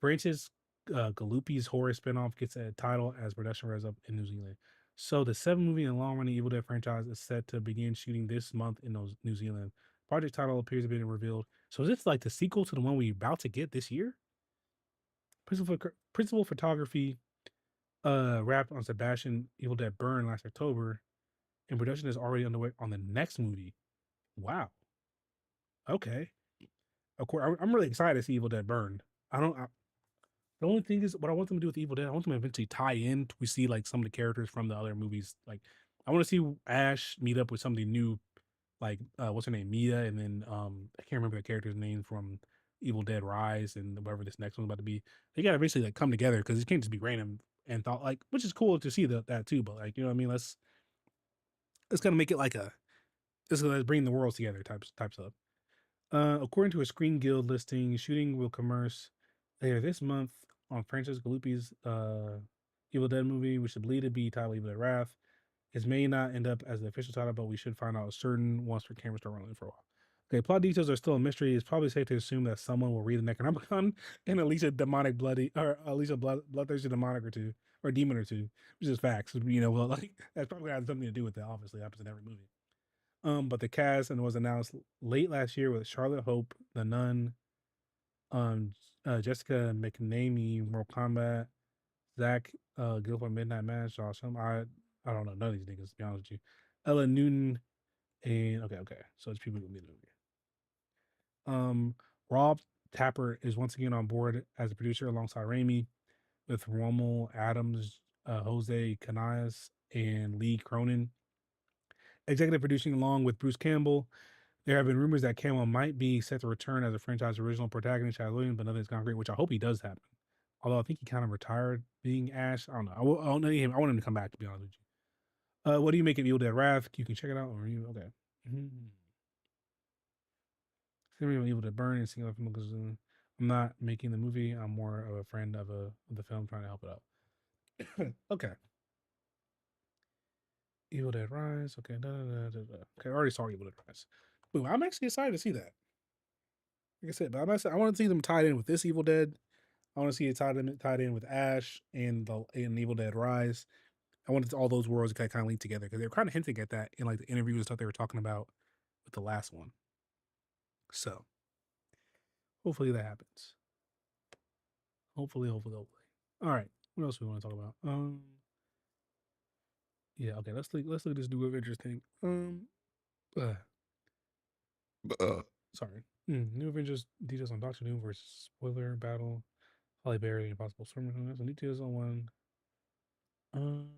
Francis Galupi's horror spinoff gets a title as production revs up in New Zealand. So the 7-movie and long-running Evil Dead franchise is set to begin shooting this month in New Zealand. Project title appears to be revealed. So is this like the sequel to the one we're about to get this year? Principal photography wrapped on Sebastian Evil Dead Burn last October, and production is already underway on the next movie. Wow. Okay. Of course, I'm really excited to see Evil Dead Burn. The only thing is, what I want them to do with Evil Dead, I want them to eventually tie in. We see like some of the characters from the other movies. Like, I want to see Ash meet up with somebody new, like what's her name, Mia, and then I can't remember the character's name from Evil Dead Rise and whatever this next one's about to be. They gotta basically like come together because it can't just be random and thought like, which is cool to see that too. But like, you know what I mean? Let's kind of make it like let's bring the worlds together type stuff. According to a Screen Guild listing, shooting will commence later this month on Francis Galupi's Evil Dead movie, which is believed to be titled Evil Dead Wrath. It may not end up as the official title, but we should find out certain once the cameras start rolling for a while. Okay, plot details are still a mystery. It's probably safe to assume that someone will read the Necronomicon and at least a bloodthirsty demonic or two, or demon or two, which is facts. You know, well, like that's probably has something to do with it. Obviously, it happens in every movie. But the cast and was announced late last year with Charlotte Hope, The Nun, Jessica McNamee, Mortal Kombat, Zach Guilford, Midnight Mass, Josh. I don't know none of these niggas, to be honest with you. Ella Newton, and okay. So it's people who made the movie. Rob Tapper is once again on board as a producer alongside Raimi, with Rommel Adams, Jose Canales, and Lee Cronin executive producing along with Bruce Campbell. There have been rumors that Campbell might be set to return as a franchise original protagonist, Chad Williams, but nothing's concrete, which I hope he does happen. Although I think he kind of retired being Ash. I don't know. I want him to come back, to be honest with you. What do you make of Evil Dead Wrath? You can check it out. Or you okay? Evil Dead Burn and single film because I'm not making the movie. I'm more of a friend of the film, trying to help it out. Okay. Evil Dead Rise. Okay. Okay, I already saw Evil Dead Rise. Boom. I'm actually excited to see that. Like I said, but I want to see them tied in with this Evil Dead. I want to see it tied in with Ash and Evil Dead Rise. I wanted all those worlds to kind of link together because they were kind of hinting at that in like the interviews and stuff they were talking about with the last one. So hopefully that happens. Hopefully. All right. What else do we want to talk about? Yeah. Okay. Let's look at this new Avengers thing. Sorry. New Avengers details on Doctor Doom versus Spoiler Battle. Holly Berry, Impossible Storm. Some details on one.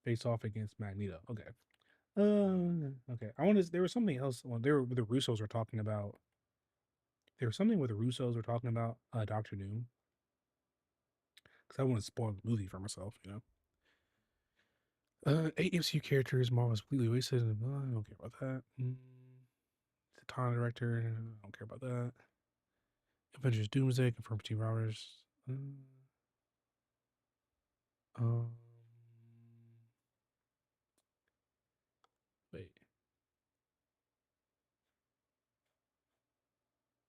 Face off against Magneto. Okay. Okay. There was something else. The Russos were talking about. There was something where the Russos were talking about Doctor Doom. Because I want to spoil the movie for myself, you know. 8 MCU characters, Marvel's completely wasted. I don't care about that. The Tana director, I don't care about that. Avengers Doomsday, confirmed Team Routers. Wait.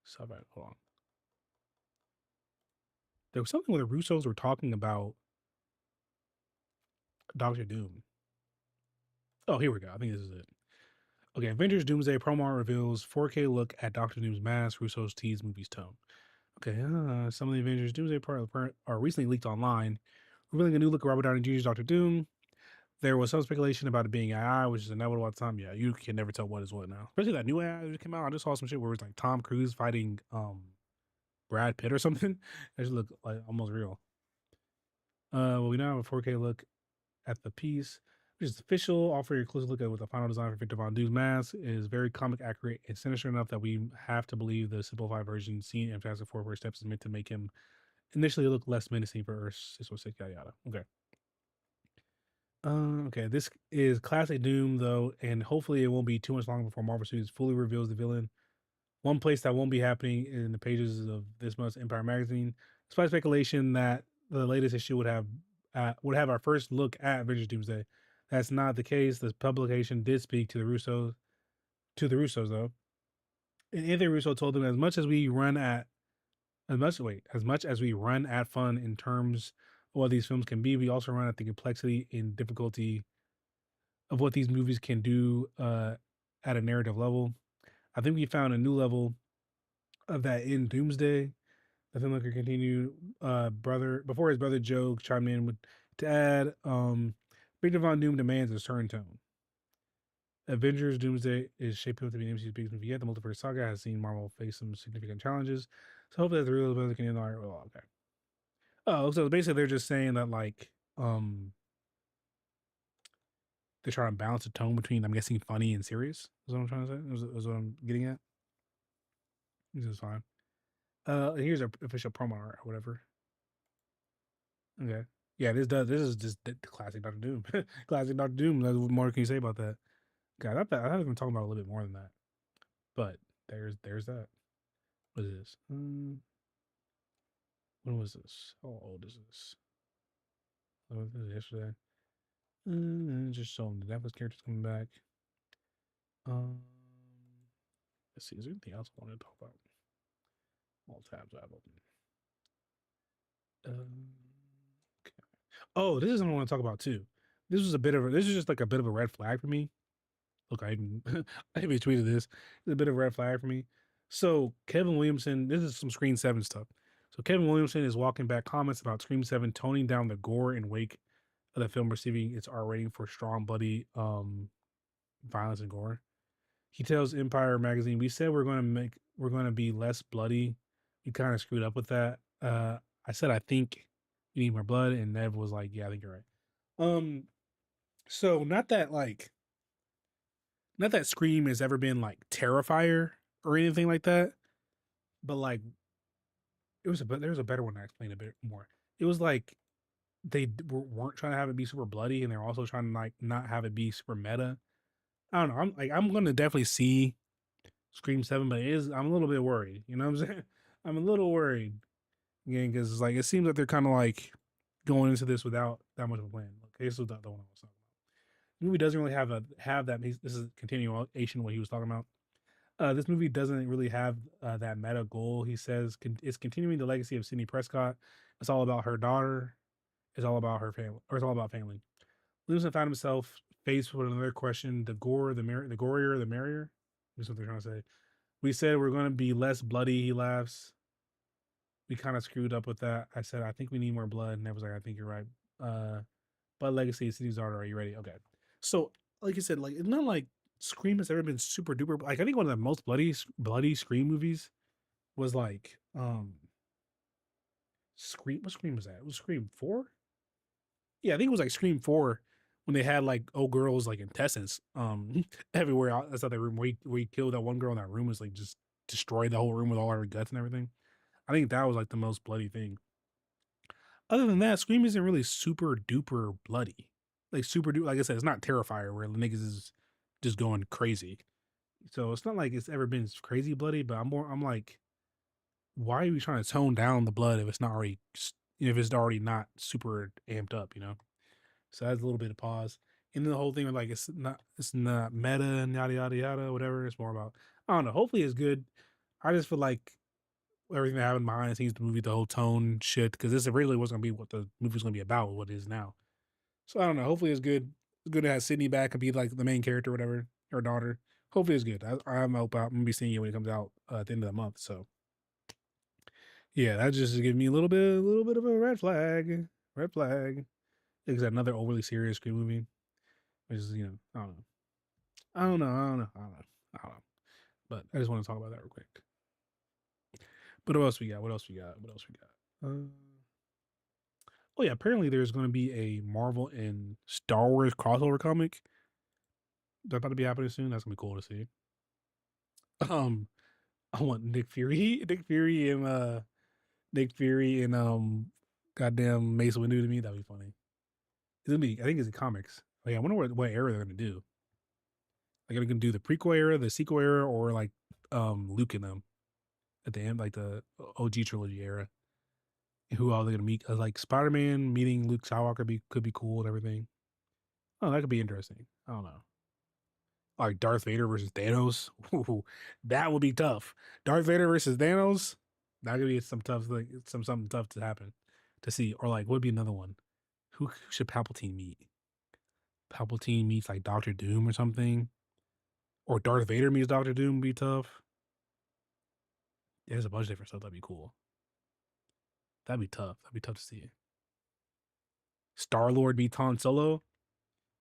Stop it. Hold on. There was something where the Russos were talking about Doctor Doom. Oh, here we go. I think this is it. Okay, Avengers Doomsday promo art reveals 4K look at Doctor Doom's mask. Russo's tease movie's tone. Okay, some of the Avengers Doomsday part are recently leaked online, revealing a new look at Robert Downey Jr.'s Doctor Doom. There was some speculation about it being AI, which is inevitable at the time. Yeah, you can never tell what is what now. Especially that new AI that just came out. I just saw some shit where it's like Tom Cruise fighting Brad Pitt or something. That just look like almost real. Well, we now have a 4K look at the piece, which is official. Offer a close look at what the final design for Victor Von Doom's mask is very comic accurate and sinister enough that we have to believe the simplified version seen in Fantastic Four first steps is meant to make him initially look less menacing for Earth 616, yada yada. Okay. Okay, this is classic Doom though, and hopefully it won't be too much longer before Marvel Studios fully reveals the villain. One place that won't be happening in the pages of this month's Empire magazine, despite speculation that the latest issue would have our first look at Avengers Doomsday. That's not the case. The publication did speak to the Russos though, and Anthony Russo told them as much as we run at fun in terms of what these films can be, we also run at the complexity and difficulty of what these movies can do at a narrative level. I think we found a new level of that in Doomsday. The filmmaker continued before his brother Joe chimed in to add, Victor Von Doom demands a certain tone. Avengers Doomsday is shaping up to be an MCU's biggest movie yet. The multiverse saga has seen Marvel face some significant challenges. So hopefully the real brother can end all right. Well, okay. Oh, so basically they're just saying that like they're trying to balance the tone between, I'm guessing, funny and serious. Is what I'm trying to say. Is what I'm getting at. This is fine. Here's our official promo art or whatever. Okay. Yeah, this is just the classic Doctor Doom. Classic Doctor Doom. What more can you say about that? God, I thought I was talking about a little bit more than that. But there's that. What is this? When was this? How old is this? Oh, this is yesterday. Just showing the Netflix characters coming back. Let's see. Is there anything else I wanted to talk about? All tabs I have open. Okay. Oh, this is something I want to talk about too. This is just like a bit of a red flag for me. Look, I even tweeted this. It's a bit of a red flag for me. So Kevin Williamson, this is some Scream 7 stuff. So Kevin Williamson is walking back comments about Scream 7 toning down the gore in wake of the film receiving its R rating for strong, bloody violence and gore. He tells Empire magazine, "We said we're going to be less bloody. We kind of screwed up with that. I said I think we need more blood," and Nev was like, "Yeah, I think you're right." So not that Scream has ever been like Terrifier or anything like that, but like there's a better one to explain a bit more. It was like they weren't trying to have it be super bloody, and they're also trying to like not have it be super meta. I don't know. I'm going to definitely see Scream 7, but I'm a little bit worried. You know what I'm saying? I'm a little worried again because like it seems like they're kind of like going into this without that much of a plan. Okay, this is the one I was talking about. The movie doesn't really have that. This is a continuation of what he was talking about. This movie doesn't really have that meta goal. He says it's continuing the legacy of Sidney Prescott. It's all about her daughter. It's all about her family, or it's all about family. Williamson found himself faced with another question: the gorier, the merrier. That's what they're trying to say. We said we're going to be less bloody. He laughs. We kind of screwed up with that. I said I think we need more blood, and I was like, I think you're right. But legacy of Sidney's daughter. Are you ready? Okay. So, like you said, like it's not like Scream has ever been super duper. Like I think one of the most bloody Scream movies was like Scream. What Scream was that? It was Scream 4. Yeah, I think it was like Scream 4 when they had like old girls like intestines everywhere outside the room. Where he killed that one girl in that room, was like just destroyed the whole room with all her guts and everything. I think that was like the most bloody thing. Other than that, Scream isn't really super duper bloody. Like super duper, like I said, it's not Terrifier where the niggas is just going crazy. So it's not like it's ever been crazy bloody, but I'm like, why are we trying to tone down the blood if it's not already, if it's already not super amped up, you know? So that's a little bit of pause. And then the whole thing with like, it's not meta and yada, yada, yada, whatever. It's more about, I don't know. Hopefully it's good. I just feel like everything that happened behind the scenes, the movie, the whole tone shit, because this really wasn't going to be what the movie's going to be about, what it is now. So I don't know. Hopefully it's good. It's good to have Sydney back and be like the main character, or whatever, her daughter. Hopefully it's good. I'm going to be seeing it when it comes out at the end of the month. So yeah, that just giving me a little bit of a red flag. Red flag. It's another overly serious Scream movie, which is, you know, I don't know. But I just want to talk about that real quick. But what else we got? Oh yeah, apparently there's going to be a Marvel and Star Wars crossover comic that's about to be happening soon. That's gonna be cool to see. I want Nick Fury and goddamn Mace Windu to me. That'd be funny. It's gonna be, I think it's in comics. Oh yeah, I wonder what era they're gonna do. Like, are they gonna do the prequel era, the sequel era, or like Luke and them at the end, like the OG trilogy era? And who are they gonna meet? Like Spider-Man meeting Luke Skywalker could be cool and everything. Oh, that could be interesting. I don't know. Like Darth Vader versus Thanos. Ooh, that would be tough. Darth Vader versus Thanos. That could be something tough to happen to see. Or like, what would be another one? Who should Palpatine meet? Palpatine meets like Doctor Doom or something. Or Darth Vader meets Doctor Doom would be tough. Yeah, there's a bunch of different stuff that'd be cool. That'd be tough. That'd be tough to see. Star-Lord meets Han Solo.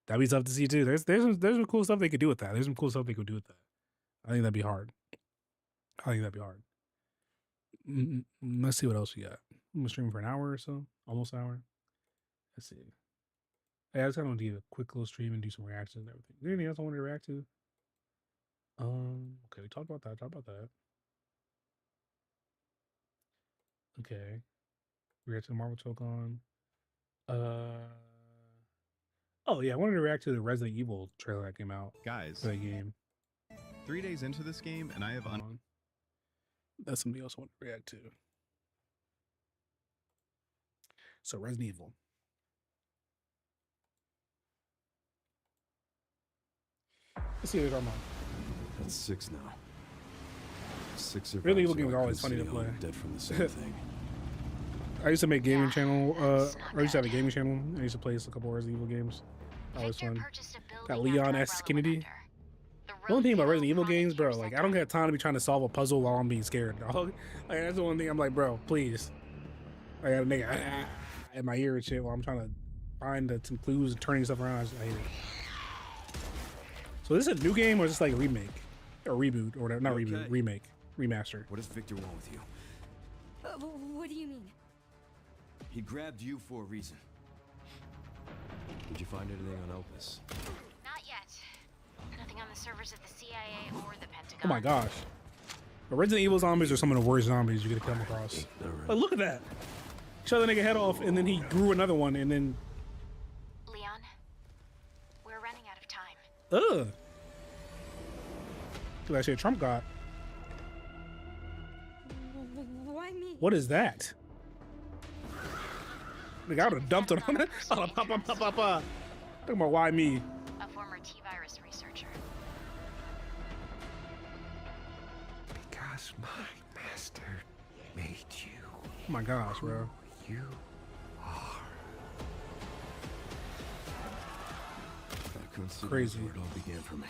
That'd be tough to see too. There's some cool stuff they could do with that. I think that'd be hard. Let's see what else we got. I'm gonna stream for an hour or so, almost an hour. Let's see. Hey, I just kind of want to give a quick little stream and do some reactions and everything. Is there anything else I want to react to? Okay, we talked about that. Okay. React to the Marvel Tokon. Oh yeah, I wanted to react to the Resident Evil trailer that came out. Guys, for the game. 3 days into this game, and I have That's something else I want to react to. So Resident Evil. Let's see what they're talking about. That's 6 now. 6 Resident Evil games are always funny to play. Dead from the same thing. I used to make gaming channel. I used to have a gaming channel. I used to play a couple of Resident Evil games. Always fun. Got Leon S. Kennedy. The only thing about Resident Evil games, bro, like I don't have time to be trying to solve a puzzle while I'm being scared, dog. Like that's the one thing I'm like, bro, please. I got a nigga in my ear and shit while I'm trying to find some clues and turning stuff around. I hate it. So this is a new game or is this like a remake or reboot or whatever? Not reboot, remake, remaster. What does Victor want with you? What do you mean? He grabbed you for a reason. Did you find anything on Opus? Not yet. Nothing on the servers at the CIA or the Pentagon. Oh my gosh. The Resident Evil zombies are some of the worst zombies you could come across. Like, look at that. Shut the nigga head off and then he grew another one and then... Leon, we're running out of time. Ugh. Look at that shit Trump got. Why me? What is that? Like, I would have dumped it on it. Talking about why me? A former T-virus researcher. because my master made you. Oh my gosh, bro. You are. I consider Crazy. where it all began for me.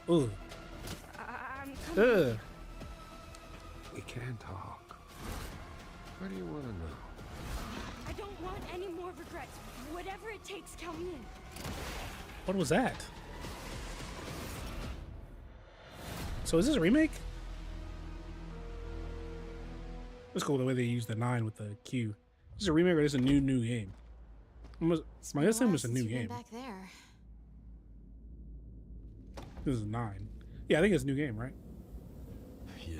Ugh. Ugh. We can talk. What do you want to know? I don't want any more regrets. Whatever it takes, count me in. What was that? So is this a remake? It's cool the way they use the 9 with the Q. Is this a remake or is this a new game? My guess it was a new game. Back there. This is 9. Yeah, I think it's a new game, right? Yeah.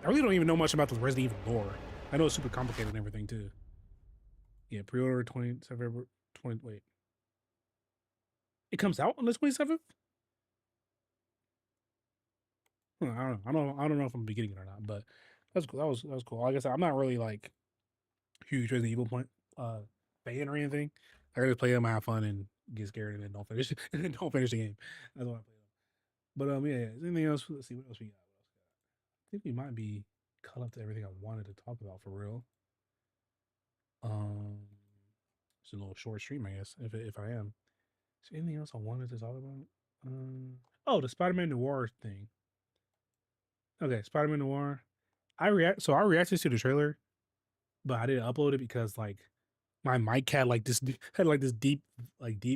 I really don't even know much about the Resident Evil lore. I know it's super complicated and everything too. Yeah, pre-order 27th. Wait. It comes out on the 27th? I don't know if I'm getting it or not, but that's cool. That was cool. Like I said, I'm not really like huge Resident Evil fan or anything. I just play them, have fun, and get scared, and then don't finish and then don't finish the game. That's what I play them. But yeah. Anything else? Let's see what else we got. I think we might be caught up to everything I wanted to talk about for real. It's a little short stream, I guess, if I am. Is there anything else I wanted to talk about? Oh, the Spider-Man Noir thing. Okay, Spider-Man Noir. I reacted to the trailer, but I didn't upload it because like my mic had this deep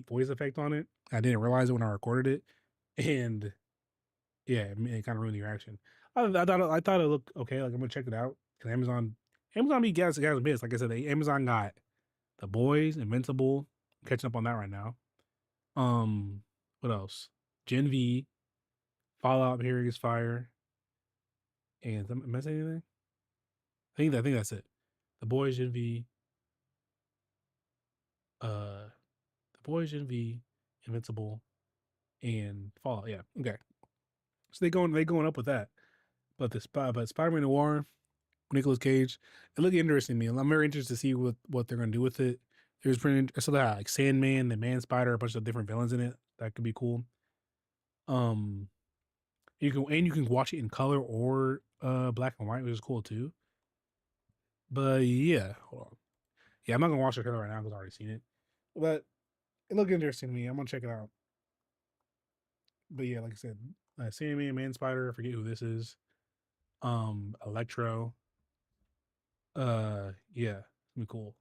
voice effect on it. I didn't realize it when I recorded it, and yeah, it kind of ruined the reaction. I thought it looked okay. Like I'm gonna check it out because Amazon be guys bits. Like I said, Amazon got The Boys, Invincible. I'm catching up on that right now. What else? Gen V, Fallout, Here Is Fire, and am I saying anything? I think that's it. The Boys, Gen V, The Boys, Gen V, Invincible, and Fallout. Yeah, okay. So they going up with that. But Spider-Man Noir, Nicolas Cage, it looked interesting to me. I'm very interested to see what they're gonna do with it. There's pretty so that like Sandman, the Man Spider, a bunch of different villains in it. That could be cool. You can watch it in color or black and white, which is cool too. But yeah, hold on. Yeah, I'm not gonna watch the trailer right now because I've already seen it. But it looked interesting to me. I'm gonna check it out. But yeah, like I said, Sandman, Man Spider, I forget who this is. Electro. Yeah, it's gonna be cool.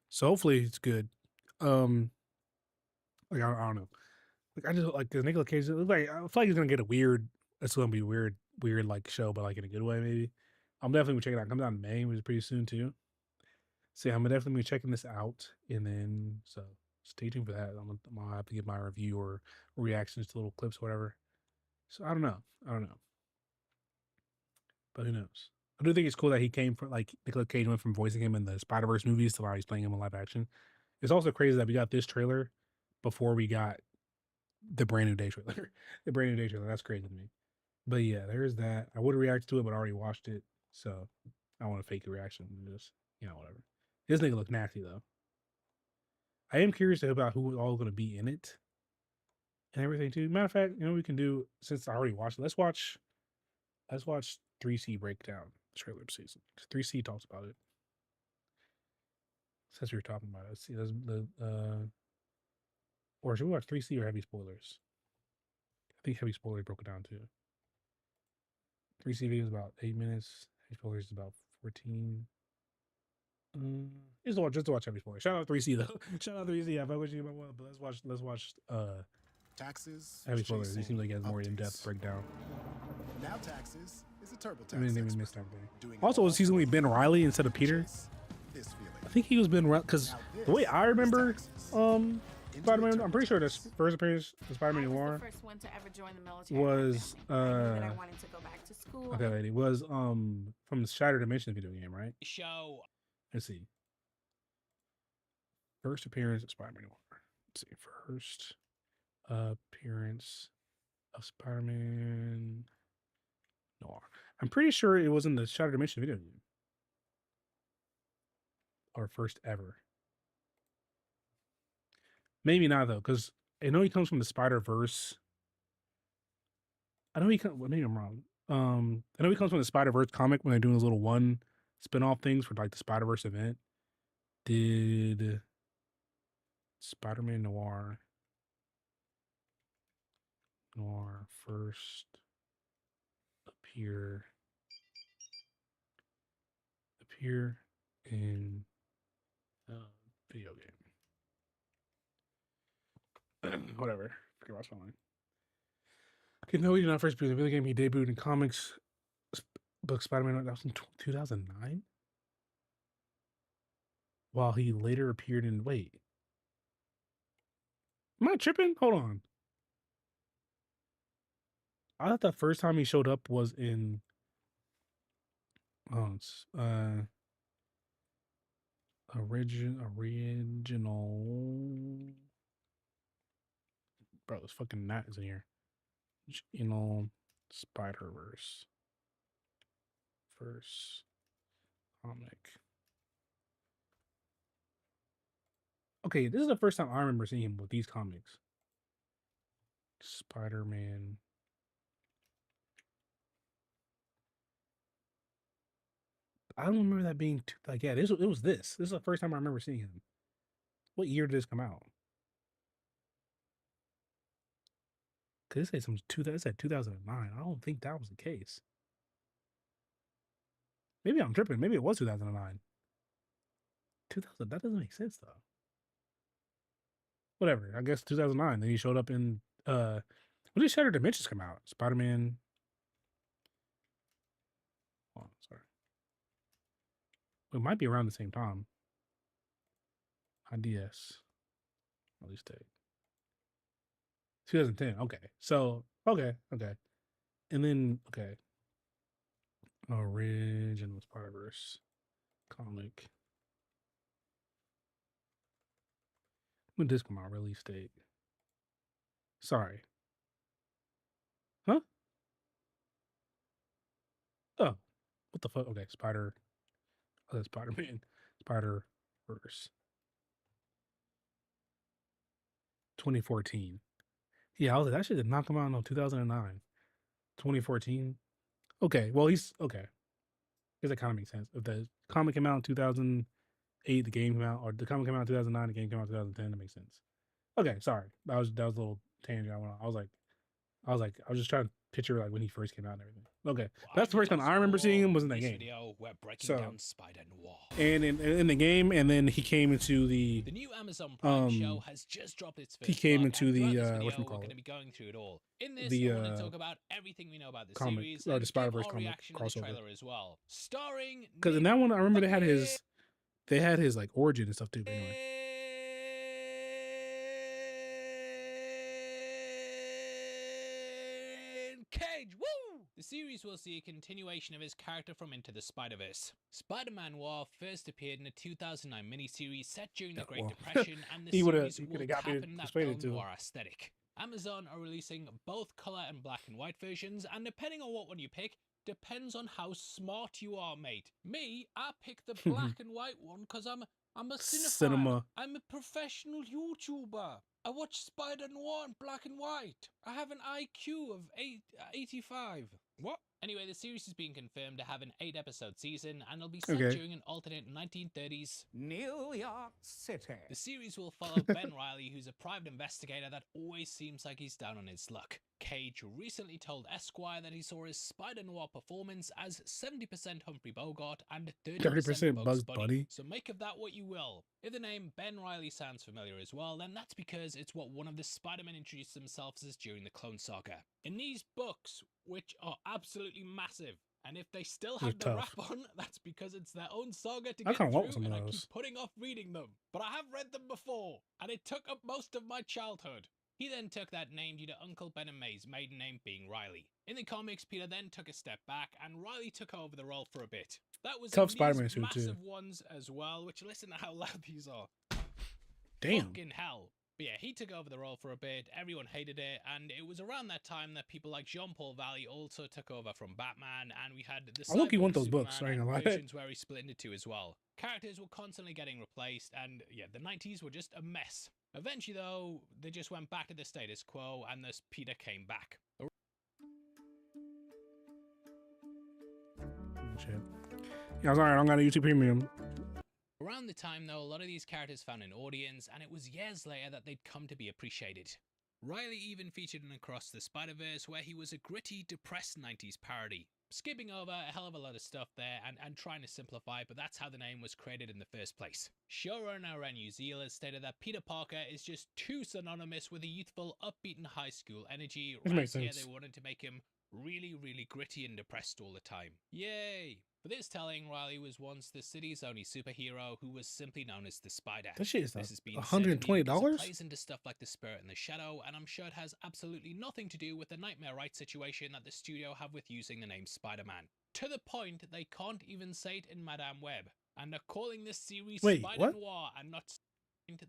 So hopefully it's good. Like I don't know. Like I just like the Nicolas Cage. Like I feel like he's gonna get a weird. It's gonna be weird like show, but like in a good way maybe. I'm definitely gonna check it out. It comes out in May, which is pretty soon too. So yeah, I'm definitely be checking this out, and then so stay tuned for that. I'm gonna have to give my review or reactions to little clips, or whatever. So I don't know, but who knows? I do think it's cool that he came from like Nicolas Cage went from voicing him in the Spider-Verse movies to now he's playing him in live action. It's also crazy that we got this trailer before we got the brand new day trailer. The brand new day trailer. That's crazy to me. But yeah, there's that. I would have reacted to it, but I already watched it, so I want to fake the reaction and just whatever. This nigga look nasty though. I am curious about who all going to be in it and everything too. Matter of fact, we can do since I already watched it. Let's watch 3C breakdown the trailer season. 3C talks about it. Since we were talking about it, let's see. Or should we watch 3C or heavy spoilers? I think heavy spoilers broke it down too. 3C video is about 8 minutes. Heavy spoilers is about 14. Just to watch heavy spoilers. Shout out 3C though. Shout out 3C. I fuck with you about what, but let's watch taxes. Heavy spoilers. He seems like he has more in-depth breakdown. Now taxes is a TurboTax. I didn't even miss everything. Also, was season with Ben Riley instead of Peter? I think he was Ben Riley because the way I remember Spider-Man, I'm pretty sure the first appearance of Spider-Man Noir was okay, lady, was from the Shattered Dimensions video game, right? Show. Let's see. First appearance of Spider-Man Noir. Let's see. First appearance of Spider-Man Noir. I'm pretty sure it was in the Shattered Dimensions video game. Or first ever. Maybe not though, because I know he comes from the Spider-Verse. I know he comes. Well, maybe I'm wrong. I know he comes from the Spider-Verse comic when they're doing those little one spin-off things for like the Spider-Verse event. Did Spider-Man Noir first appear in a video game? Whatever. Forget what's going. Okay, no, he did not first appear in the video game. He debuted in comics book Spider-Man. That was in 2009. While he later appeared in. Wait, am I tripping? Hold on. I thought the first time he showed up was in. Oh, it's original. Bro, this fucking gnat is in here. Original Spider-Verse first comic. Okay, this is the first time I remember seeing him with these comics. Spider-Man. I don't remember that being like, yeah, it was this. This is the first time I remember seeing him. What year did this come out? Cause it said 2009. I don't think that was the case. Maybe I'm tripping. Maybe it was 2009. 2000. That doesn't make sense though. Whatever. I guess 2009. Then he showed up in when did Shattered Dimensions come out? Spider-Man. Oh, sorry. It might be around the same time. IDS. Release date. 2010. Okay. So, okay. And then, okay. Original Spider-Verse comic. When did this come out? Release date. Sorry. Huh? Oh. What the fuck? Okay. Spider-Man. Spider-Verse. 2014. Yeah, I was like, that shit did not come out until 2009. 2014. Okay, well, he's okay. Because that kind of makes sense. If the comic came out in 2008, the game came out, or the comic came out in 2009, the game came out in 2010, that makes sense. Okay, sorry. That was a little tangent I went on. I was just trying to picture like when he first came out and everything. Okay, that's the first time I remember seeing him was in that game. We're breaking down Spider Noir. And in the game, and then he came into the new Amazon Prime show has just dropped its first. He came into the we're going to be going through it all. In this, I want to talk about everything we know about the comic, series or the Spider-Verse comic crossover trailer as well. Starring, because in that one I remember they had his like origin and stuff too. But anyway. Cage, woo! The series will see a continuation of his character from Into the Spider-Verse. Spider-Man Noir first appeared in a 2009 miniseries set during the Great Depression, and the series will tap in that film noir aesthetic. Amazon are releasing both color and black and white versions, and depending on what one you pick, depends on how smart you are, mate. Me, I pick the black and white one because I'm a cinephile. I'm a professional YouTuber. I watch Spider Noir in black and white. I have an IQ of 85. What? Anyway, the series is being confirmed to have an 8-episode season, and it'll be set during an alternate 1930s New York City. The series will follow Ben Reilly, who's a private investigator that always seems like he's down on his luck. Cage recently told Esquire that he saw his Spider Noir performance as 70% Humphrey Bogart and 30% Bugs Bunny. So make of that what you will. If the name Ben Reilly sounds familiar as well, then that's because it's what one of the Spider-Men introduced themselves as during the Clone Saga. In these books, which are absolutely massive, and if they still have the wrap on, that's because it's their own saga to get through, and I keep putting off reading them. But I have read them before, and it took up most of my childhood. He then took that name due to Uncle Ben and May's maiden name being Riley. In the comics, Peter then took a step back, and Riley took over the role for a bit. That was tough Spider-Man suit massive ones as well, which listen to how loud these are. Damn. Fucking hell. But yeah, he took over the role for a bit, everyone hated it, and it was around that time that people like Jean-Paul Valley also took over from Batman, and we had the I look, want those books, so I ain't gonna lie. Versions where he split into two as well. Characters were constantly getting replaced, and yeah, the 90s were just a mess. Eventually, though, they just went back to the status quo, and thus Peter came back. Shit. Yeah, I'm sorry, I don't got a YouTube Premium. Around the time, though, a lot of these characters found an audience, and it was years later that they'd come to be appreciated. Riley even featured in Across the Spider-Verse, where he was a gritty, depressed 90s parody. Skipping over a hell of a lot of stuff there and trying to simplify, but that's how the name was created in the first place. Showrunner Ren Uziel has stated that Peter Parker is just too synonymous with a youthful, upbeat and high school energy. Right here, they wanted to make him really, really gritty and depressed all the time. Yay! For this telling, Riley was once the city's only superhero who was simply known as the Spider. That shit is this has been $120? It plays into stuff like the Spirit and the Shadow, and I'm sure it has absolutely nothing to do with the nightmare right situation that the studio have with using the name Spider-Man. To the point they can't even say it in Madame Web, and are calling this series Spider Noir and not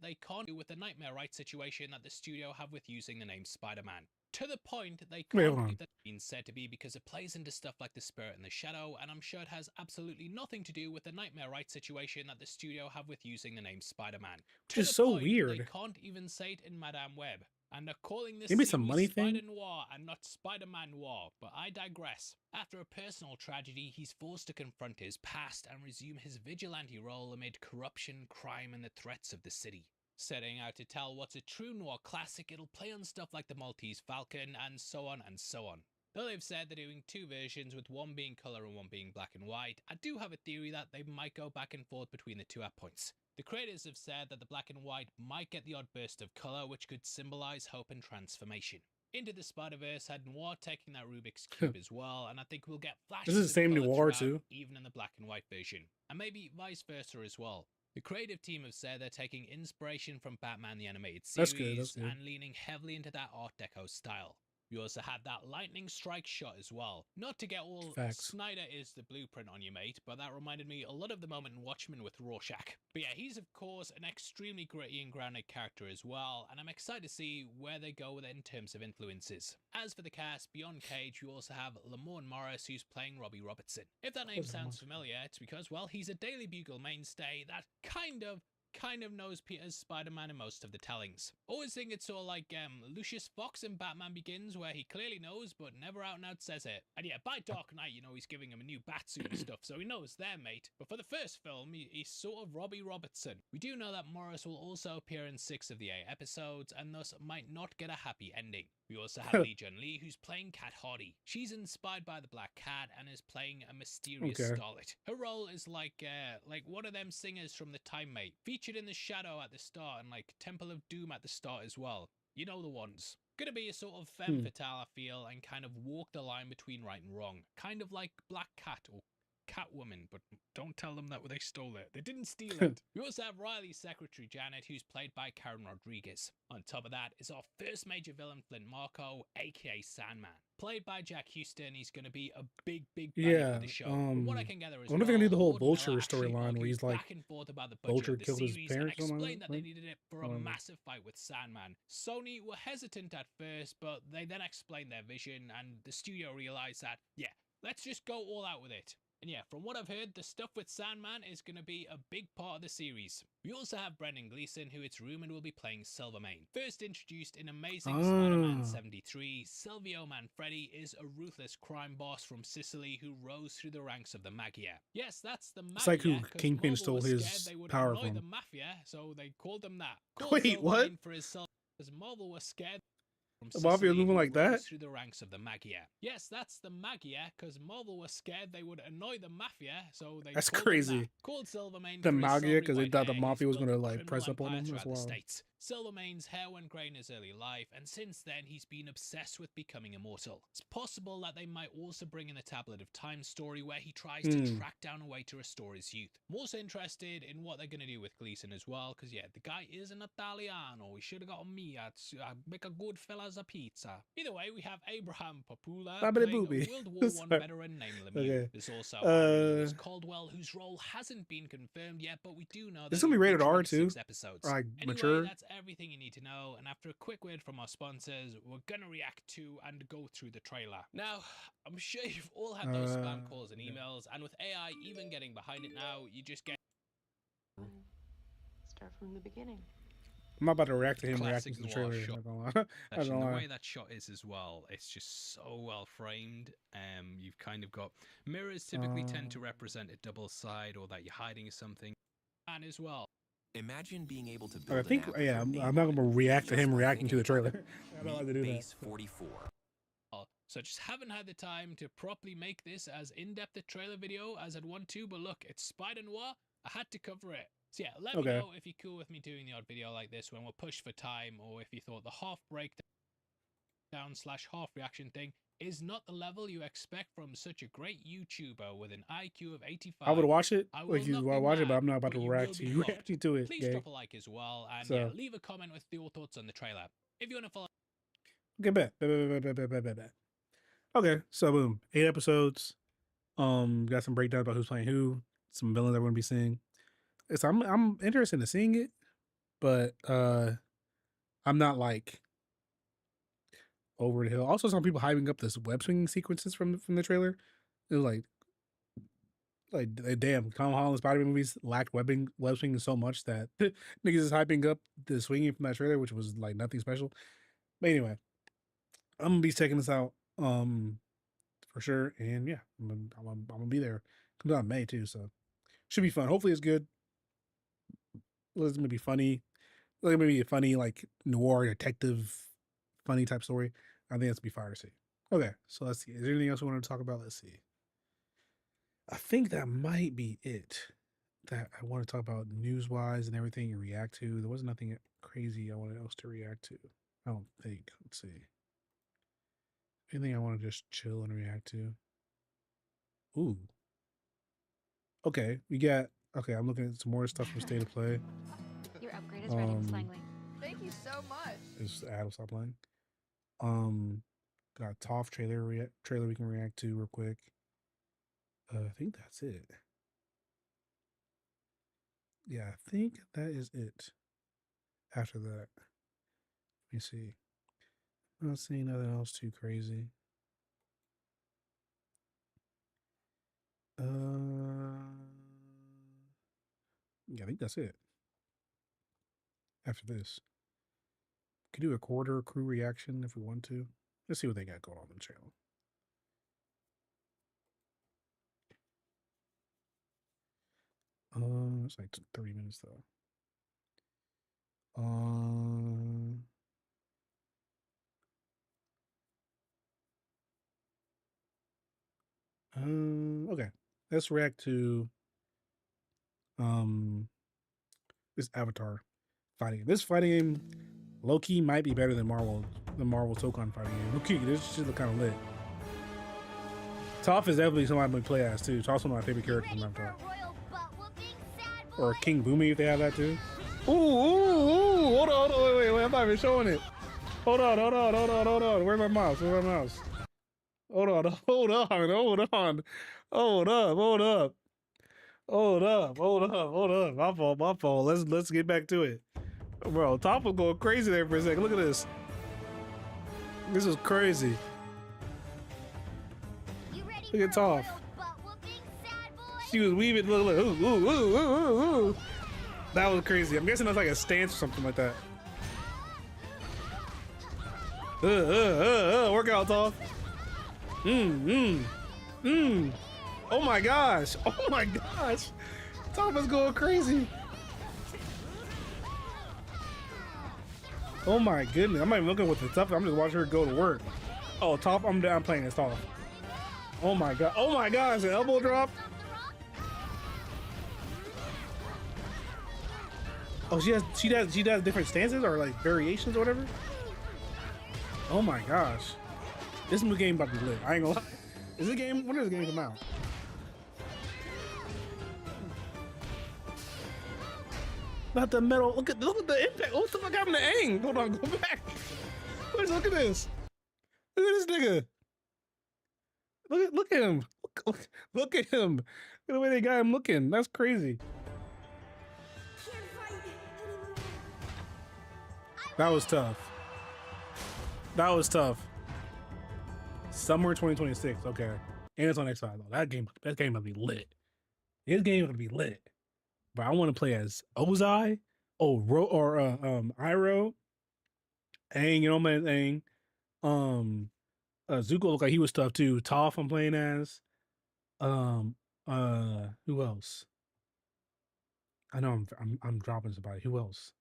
they can't do with the nightmare right situation that the studio have with using the name Spider-Man. To the point they can't believe that being said to be because it plays into stuff like the Spirit and the Shadow, and I'm sure it has absolutely nothing to do with the nightmare right situation that the studio have with using the name Spider-Man. Which is so weird. They can't even say it in Madame Web, and are calling this Maybe some money Spider thing? Noir and not Spider-Man Noir, but I digress. After a personal tragedy, he's forced to confront his past and resume his vigilante role amid corruption, crime, and the threats of the city. Setting out to tell what's a true noir classic, it'll play on stuff like the Maltese Falcon and so on and so on. Though they've said they're doing two versions with one being colour and one being black and white, I do have a theory that they might go back and forth between the two at points. The creators have said that the black and white might get the odd burst of colour which could symbolise hope and transformation. Into the Spider-Verse had Noir taking that Rubik's Cube as well, and I think we'll get flashes this is the same of colour Noir throughout, too, even in the black and white version, and maybe vice versa as well. The creative team have said they're taking inspiration from Batman the Animated Series that's good. and leaning heavily into that Art Deco style. We also had that lightning strike shot as well. Not to get all Snyder is the blueprint on you, mate, but that reminded me a lot of the moment in Watchmen with Rorschach. But yeah, he's of course an extremely gritty and grounded character as well, and I'm excited to see where they go with it in terms of influences. As for the cast, beyond Cage, you also have Lamorne Morris, who's playing Robbie Robertson. If that name sounds familiar, it's because, well, he's a Daily Bugle mainstay that kind of knows Peter's Spider-Man in most of the tellings. Always think it's sort of like Lucius Fox in Batman Begins, where he clearly knows but never out and out says it. And yeah, by Dark Knight, you know, he's giving him a new batsuit and stuff, so he knows there, mate. But for the first film, he's sort of Robbie Robertson. We do know that Morris will also appear in 6 of the 8 episodes, and thus might not get a happy ending. We also have Lee Jun Lee, who's playing Cat Hardy. She's inspired by the Black Cat and is playing a mysterious starlet. Her role is like one of them singers from The Time Mate, featured in The Shadow at the start and like Temple of Doom at the start as well. You know the ones. Gonna be a sort of femme fatale, I feel, and kind of walk the line between right and wrong. Kind of like Black Cat or Catwoman, but don't tell them that they stole it. They didn't steal it. We also have Riley's secretary, Janet, who's played by Karen Rodriguez. On top of that is our first major villain, Flint Marko, aka Sandman. Played by Jack Houston, he's going to be a big baddie for the show. What I can gather is, I wonder if they can do the whole Vulture storyline where he's like, back and forth about the Vulture budget of killed the his series parents and or explained that they something? needed it for a massive fight with Sandman. Sony were hesitant at first, but they then explained their vision, and the studio realized that, yeah, let's just go all out with it. And yeah, from what I've heard, the stuff with Sandman is going to be a big part of the series. We also have Brendan Gleeson, who it's rumored will be playing Silvermane. First introduced in Amazing Spider-Man 73, Silvio Manfredi is a ruthless crime boss from Sicily who rose through the ranks of the Mafia. Yes, that's the Mafia. It's like who Kingpin stole his power from. The Mafia, so they called them that. Wait, what? For his because Marvel was scared. The Mafia moving like that? Through the ranks of the Magia. Yes, that's the Magia, because Marvel was scared they would annoy the Mafia, so they That's called crazy. That. Called Silvermane The for his Magia, because they silvery thought the white Mafia hair. was He's gonna built like press up on criminal him empire as throughout the well. States. Silvermane's hair went grey in his early life, and since then he's been obsessed with becoming immortal. It's possible that they might also bring in the Tablet of Time story where he tries to track down a way to restore his youth. I'm also interested in what they're going to do with Gleason as well, because yeah, the guy is an Italiano. We should have got me at make a good fella's a pizza. Either way, we have Abraham Papula playing World War I veteran named Lemieux. There's also Liz Caldwell, whose role hasn't been confirmed yet, but we do know that This is gonna be rated R too. Episodes. Like Anyway, mature. that's everything you need to know, and after a quick word from our sponsors, we're gonna react to and go through the trailer. Now, I'm sure you've all had those spam calls and emails, and with AI even getting behind it now, you just get... Start from the beginning. I'm not about to react to him Classic reacting to the noir trailer. shot. Not gonna lie. Not Actually, gonna the lie. way that shot is as well, it's just so well framed. You've kind of got mirrors typically tend to represent a double side or that you're hiding something, and as well. Imagine being able to build I think, an app yeah, with your I'm name not on gonna it, react to just him by reacting to the thinking about trailer. it. I don't like Meet to do that. Base 44. So just haven't had the time to properly make this as in-depth a trailer video as I'd want to, but look, it's Spider Noir. I had to cover it. So yeah, let me know if you're cool with me doing the odd video like this when we're pushed for time, or if you thought the half breakdown / half reaction thing is not the level you expect from such a great YouTuber with an IQ of 85. I would watch it. I will Like you not would be watch it, mad, but I'm not about but to you react will to be you loved. reacting to it. Please Okay. drop a like as well, and So- yeah, leave a comment with your thoughts on the trailer. If you want to follow. Okay, bet. Okay, so boom, 8 episodes. Got some breakdowns about who's playing who, some villains that we're gonna be seeing. So I'm interested in seeing it, but I'm not like over the hill. Also, some people hyping up this web swinging sequences from the trailer. It was like damn, Tom Holland Spider-Man movies lacked web swinging so much that niggas is hyping up the swinging from that trailer, which was like nothing special. But anyway, I'm gonna be checking this out for sure, and yeah, I'm gonna be there. Comes out in May too, so should be fun. Hopefully, it's good. It's gonna be funny. It's gonna be a funny like noir detective, funny type story. I think it's gonna be fire to see. Okay, so let's see. Is there anything else we want to talk about? Let's see. I think that might be it that I want to talk about news wise and everything and react to. There was nothing crazy I wanted else to react to. I don't think. Let's see. Anything I want to just chill and react to? Ooh. Okay, we got. Okay, I'm looking at some more stuff from State of Play. Your upgrade is ready, Slangly. Thank you so much. Is Adam stop playing? Got a Toph trailer we can react to real quick. I think that's it. Yeah, I think that is it. After that, let me see. I'm not seeing nothing else too crazy. Yeah, I think that's it. After this, could do a quarter crew reaction if we want to. Let's see what they got going on the channel. It's like 30 minutes though. Okay. Let's react to this Avatar fighting game. This fighting game, low key, might be better than Marvel Tokon fighting game. Low key, this shit look kind of lit. Toph is definitely somebody I'm gonna play as too. Toph's one of my favorite characters in Avatar. Or King Boomy if they have that too. Ooh, hold on, wait, I'm not even showing it. Hold on. Where's my mouse? Hold on. My fault. Let's get back to it. Bro, Toph was going crazy there for a second. Look at this. This is crazy. Look at Toph. She was weaving. Look. Ooh. That was crazy. I'm guessing that's like a stance or something like that. Work out, Toph. Oh my gosh. Toph is going crazy. Oh my goodness. I'm not even looking with the Toph. I'm just watching her go to work. Oh, Toph, I'm playing as Toph. Oh my god. Oh my gosh, an elbow drop. Oh, she does different stances or like variations or whatever. Oh my gosh. This new game about to be lit. I ain't gonna lie. Is this game, when does the game come out? Not the metal. Look at the impact. What the fuck happened to Aang? Hold on, go back. Look at this. Look at this nigga. Look at him. Look at him. Look at the way they got him looking. That's crazy. That was tough. Summer 2026. Okay. And it's on Xbox though. That game gonna be lit. His game gonna be lit. But I want to play as Ozai Oh, Iroh, Aang, you know my Aang. Zuko looked like he was tough too. Toph I'm playing as. Who else? I know I'm dropping somebody. Who else?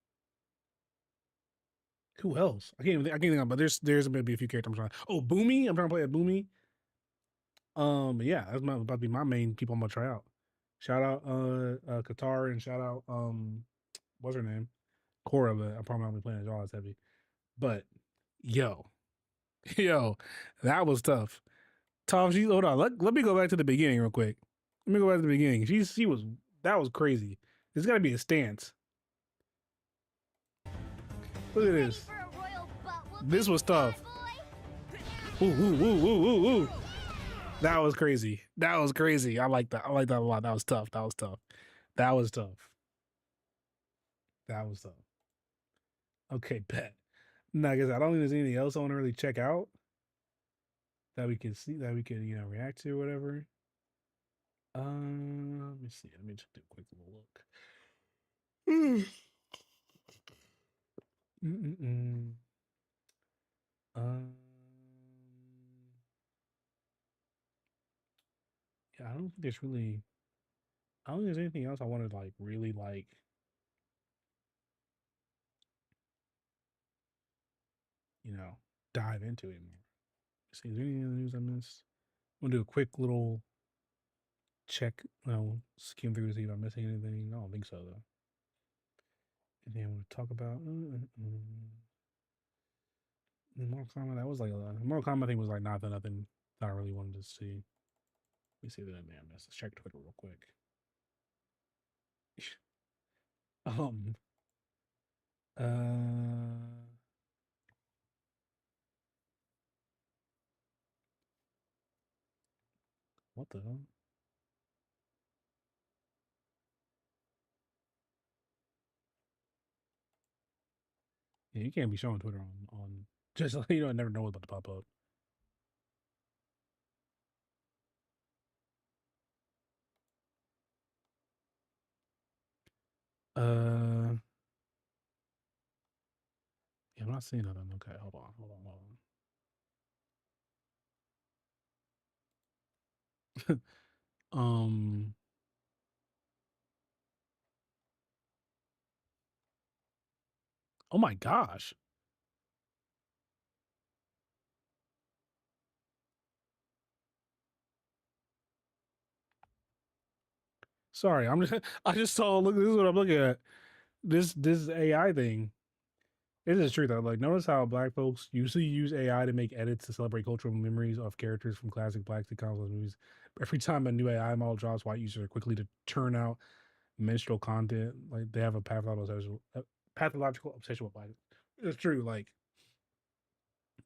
Who else? I can't think of, but there's maybe a few characters I'm trying. Oh, Boomy. I'm trying to play a Boomy. Yeah, that's about to be my main people I'm gonna try out. Shout out Qatar and shout out what's her name? Cora, but I'm probably not gonna be playing as all as heavy. But yo, yo, that was tough. Tom, hold on. Let me go back to the beginning real quick. Let me go back to the beginning. She was that was crazy. There's gotta be a stance. Look at this. This was tough. Ooh, ooh, ooh, ooh, ooh, ooh. That was crazy. That was crazy. I like that. I like that a lot. That was tough. That was tough. That was tough. That was tough. Okay, bet. No, I guess I don't think there's anything else I want to really check out that we can see, that we can, react to or whatever. Let me see. Let me just do a quick little look. Yeah, I don't think there's really. I don't think there's anything else I want to really dive into anymore. Let's see, is there any other news I missed? I'm gonna do a quick little check, skim through to see if I'm missing anything. I don't think so though. Anything I want to talk about? Mortal Kombat, that was Mortal Kombat thing was nothing that I really wanted to see. Let me see if there's anything I missed. Let's check Twitter real quick. What the hell? Yeah, you can't be showing Twitter on just like I never know what's about to pop up. Yeah, I'm not seeing nothing. Okay, hold on. Oh my gosh. Sorry, I just saw. Look, this is what I'm looking at. This AI thing. It is true though. Notice how Black folks usually use AI to make edits to celebrate cultural memories of characters from classic Black sitcoms and movies. Every time a new AI model drops, white users are quickly to turn out menstrual content. They have a pathological obsession with Black. It's true.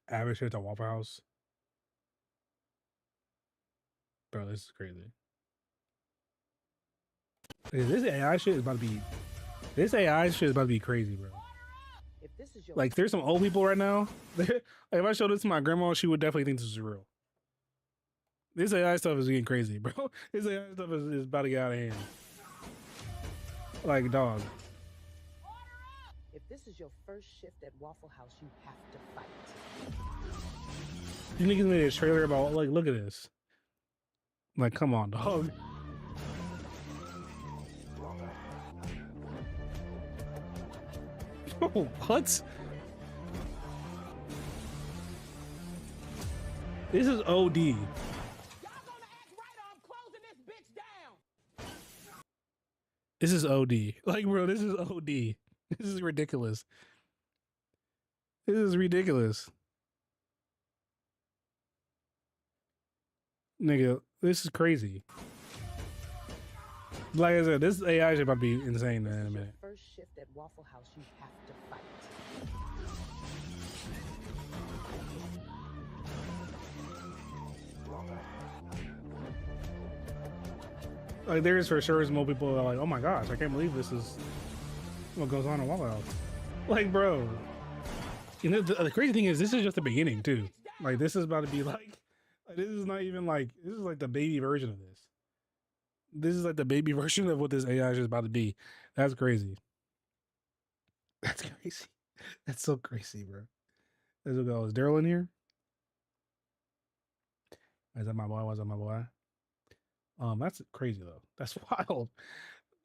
Average hits at Waffle House. Bro, this is crazy. This AI shit is about to be. This AI shit is about to be crazy, bro. There's some old people right now. If I showed this to my grandma, she would definitely think this is real. This AI stuff is getting crazy, bro. This AI stuff is about to get out of hand. Dog. If this is your first shift at Waffle House, you have to fight. You niggas made a trailer about look at this. Come on, dog. Oh, what? This is OD. This is OD. Bro, this is OD. This is ridiculous. This is ridiculous. Nigga, this is crazy. Like I said, this AI is about to be insane in a minute. First shift at Waffle House, you have to fight. There's for sure more people that are oh my gosh, I can't believe this is what goes on in Waffle House. Bro, the crazy thing is this is just the beginning too. This is about to be this is not even this is the baby version of this. This is the baby version of what this AI is about to be. That's crazy. That's crazy. That's so crazy, bro. Let's go. Is Daryl in here? Is that my boy? Was that my boy? That's crazy though. That's wild.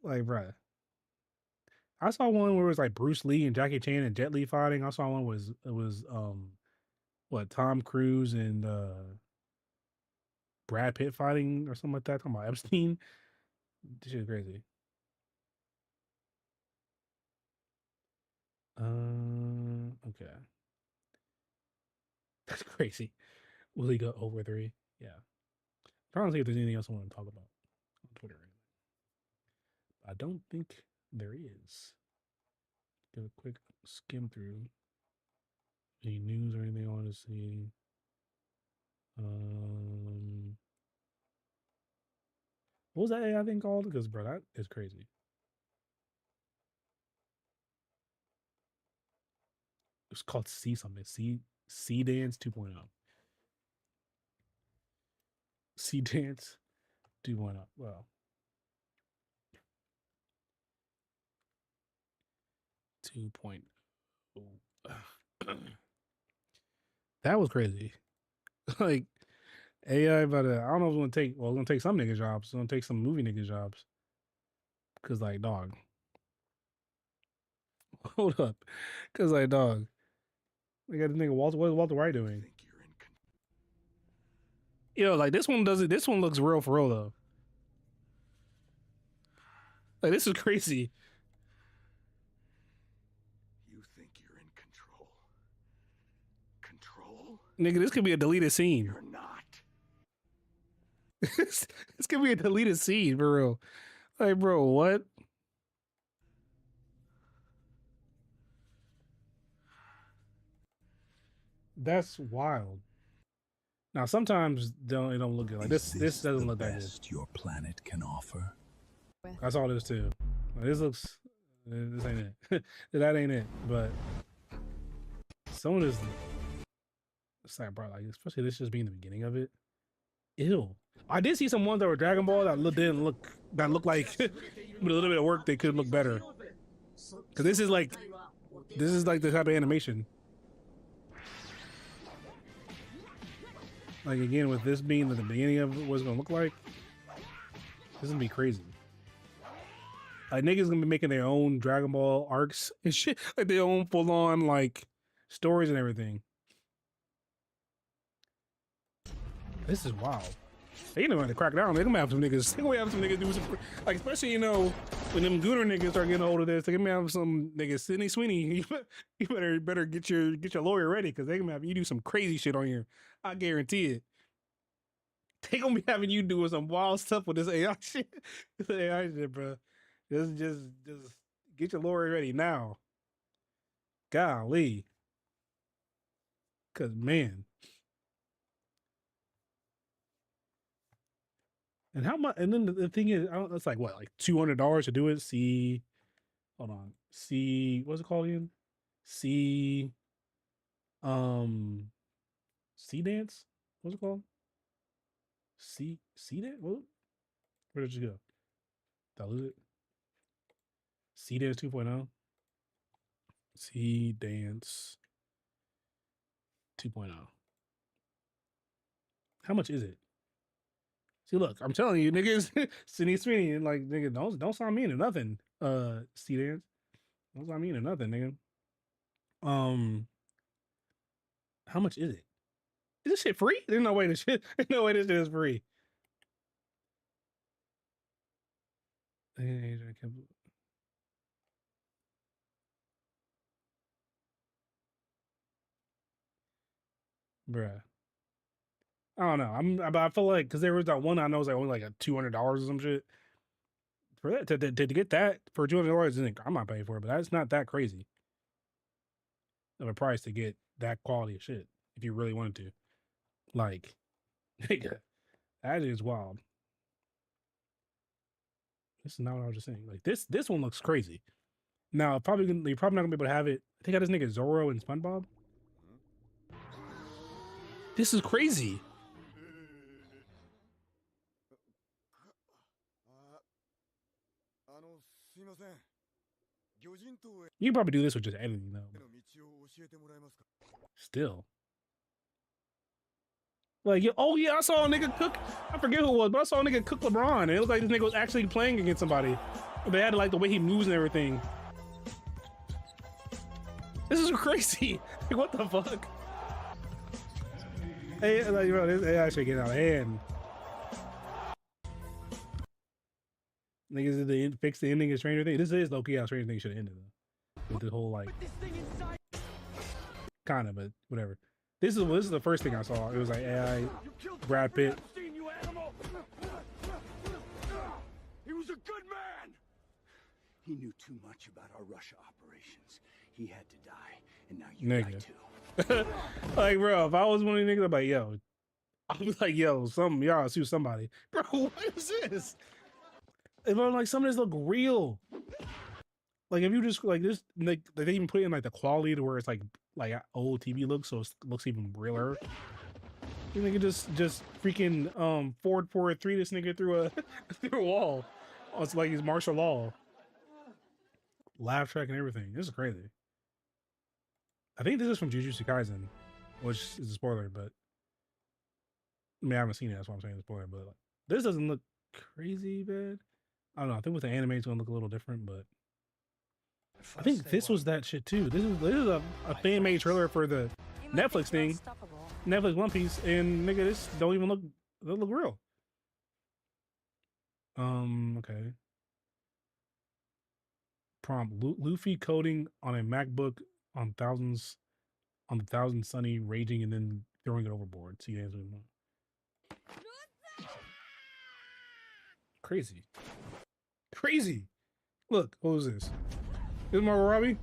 Like, bro. I saw one where it was like Bruce Lee and Jackie Chan and Jet Li fighting. I saw one was what, Tom Cruise and Brad Pitt fighting or something like that. Talking about Epstein. This shit is crazy. Okay. That's crazy. Will he go over 3? Yeah. I'm trying to see if there's anything else I want to talk about on Twitter. I don't think there is. Give a quick skim through. Any news or anything I want to see? What was that AI thing called? Because, bro, that is crazy. It's called C something. C Dance 2.0. C Dance 2.0. Well, 2.0. That was crazy. Like, AI about to, I don't know if it's gonna take, well, it's gonna take some nigga jobs. It's gonna take some movie nigga jobs. Cause like, dog. Hold up. Cause like, dog. We got the nigga Walter. What is Walter White doing? Yo, like this one doesn't. This one looks real for real though. Like this is crazy. You think you're in control? Control? Nigga, this could be a deleted scene. You're not. This could be a deleted scene for real. Like, bro, what? That's wild. Now sometimes it don't look good. Like this doesn't look that good. Your planet can offer. That's all this too. Like, this looks. This ain't it. That ain't it. But some of this, it's like, bro, like especially this just being the beginning of it. Ew. I did see some ones that were Dragon Ball that looked like with a little bit of work they could look better. Cause this is like the type of animation. Like again, with this being the beginning of what it's gonna look like, this is gonna be crazy. Like niggas gonna be making their own Dragon Ball arcs and shit, like their own full on like stories and everything. This is wild. They gonna have to crack down. They're gonna have some niggas. They're gonna have some niggas do some, like, especially, you know, when them gooner niggas start getting hold of this, they're gonna have some niggas. Sydney Sweeney, you better get your lawyer ready, because they're gonna have you do some crazy shit on here. I guarantee it. They gonna be having you doing some wild stuff with this AI shit. This AI shit, bro. Just get your lawyer ready now. Golly. Cause man. And how much? And then the thing is, it's like what, like $200 to do it. Hold on. What's it called again? C Dance. What's it called? C Dance. What? Where did you go? Did I lose it? C Dance 2.0. C Dance 2.0. How much is it? See, look, I'm telling you, niggas, Sydney Sweeney, like, nigga, don't sign me into nothing. C Dance, don't sign me into nothing, nigga. How much is it? Is this shit free? There's no way this shit is free. Bruh. I don't know. But I feel like, because there was that one I know was like only like $200 or some shit. For that to get that for $200, I'm not paying for it. But that's not that crazy of a price to get that quality of shit if you really wanted to. Like, nigga, that is wild. This is not what I was just saying. Like this one looks crazy. Now you're probably not gonna be able to have it. I think I just nigga Zorro and SpongeBob. This is crazy. You can probably do this with just editing though. Still. Like, oh yeah, I saw a nigga cook. I forget who it was, but I saw a nigga cook LeBron, and it looked like this nigga was actually playing against somebody. They had like the way he moves and everything. This is crazy. Like, what the fuck? Hey, like, bro, this AI shit getting out of hand. Niggas did fix the ending of Stranger Things. This is low-key how Stranger Things should have ended though. With the whole like, kind of, but whatever. This is the first thing I saw. It was like AI, Brad Pitt. He was a good man. He knew too much about our Russia operations. He had to die, and now you die too. Like, bro, if I was one of these niggas, I'm like, yo, I'd be like, yo, y'all sue somebody. Bro, what is this? If I'm like, some of this look real. Like, if you just like this, like they even put it in like the quality to where it's like old TV looks, so it looks even realer. You nigga just freaking 4-4-3 this nigga through a wall. Oh, it's like he's martial law. Laugh track and everything. This is crazy. I think this is from Jujutsu Kaisen, which is a spoiler, but I mean I haven't seen it, that's why I'm saying it's a spoiler, but like, this doesn't look crazy bad. I don't know. I think with the anime it's gonna look a little different, but I think this was that shit too. This is a fan made trailer for the Netflix thing, Netflix One Piece, and nigga, this don't even look real. Okay. Prompt: Luffy coding on a MacBook on the thousand sunny raging and then throwing it overboard. See, answer. Crazy. Look, what was this? This is Margot Robbie.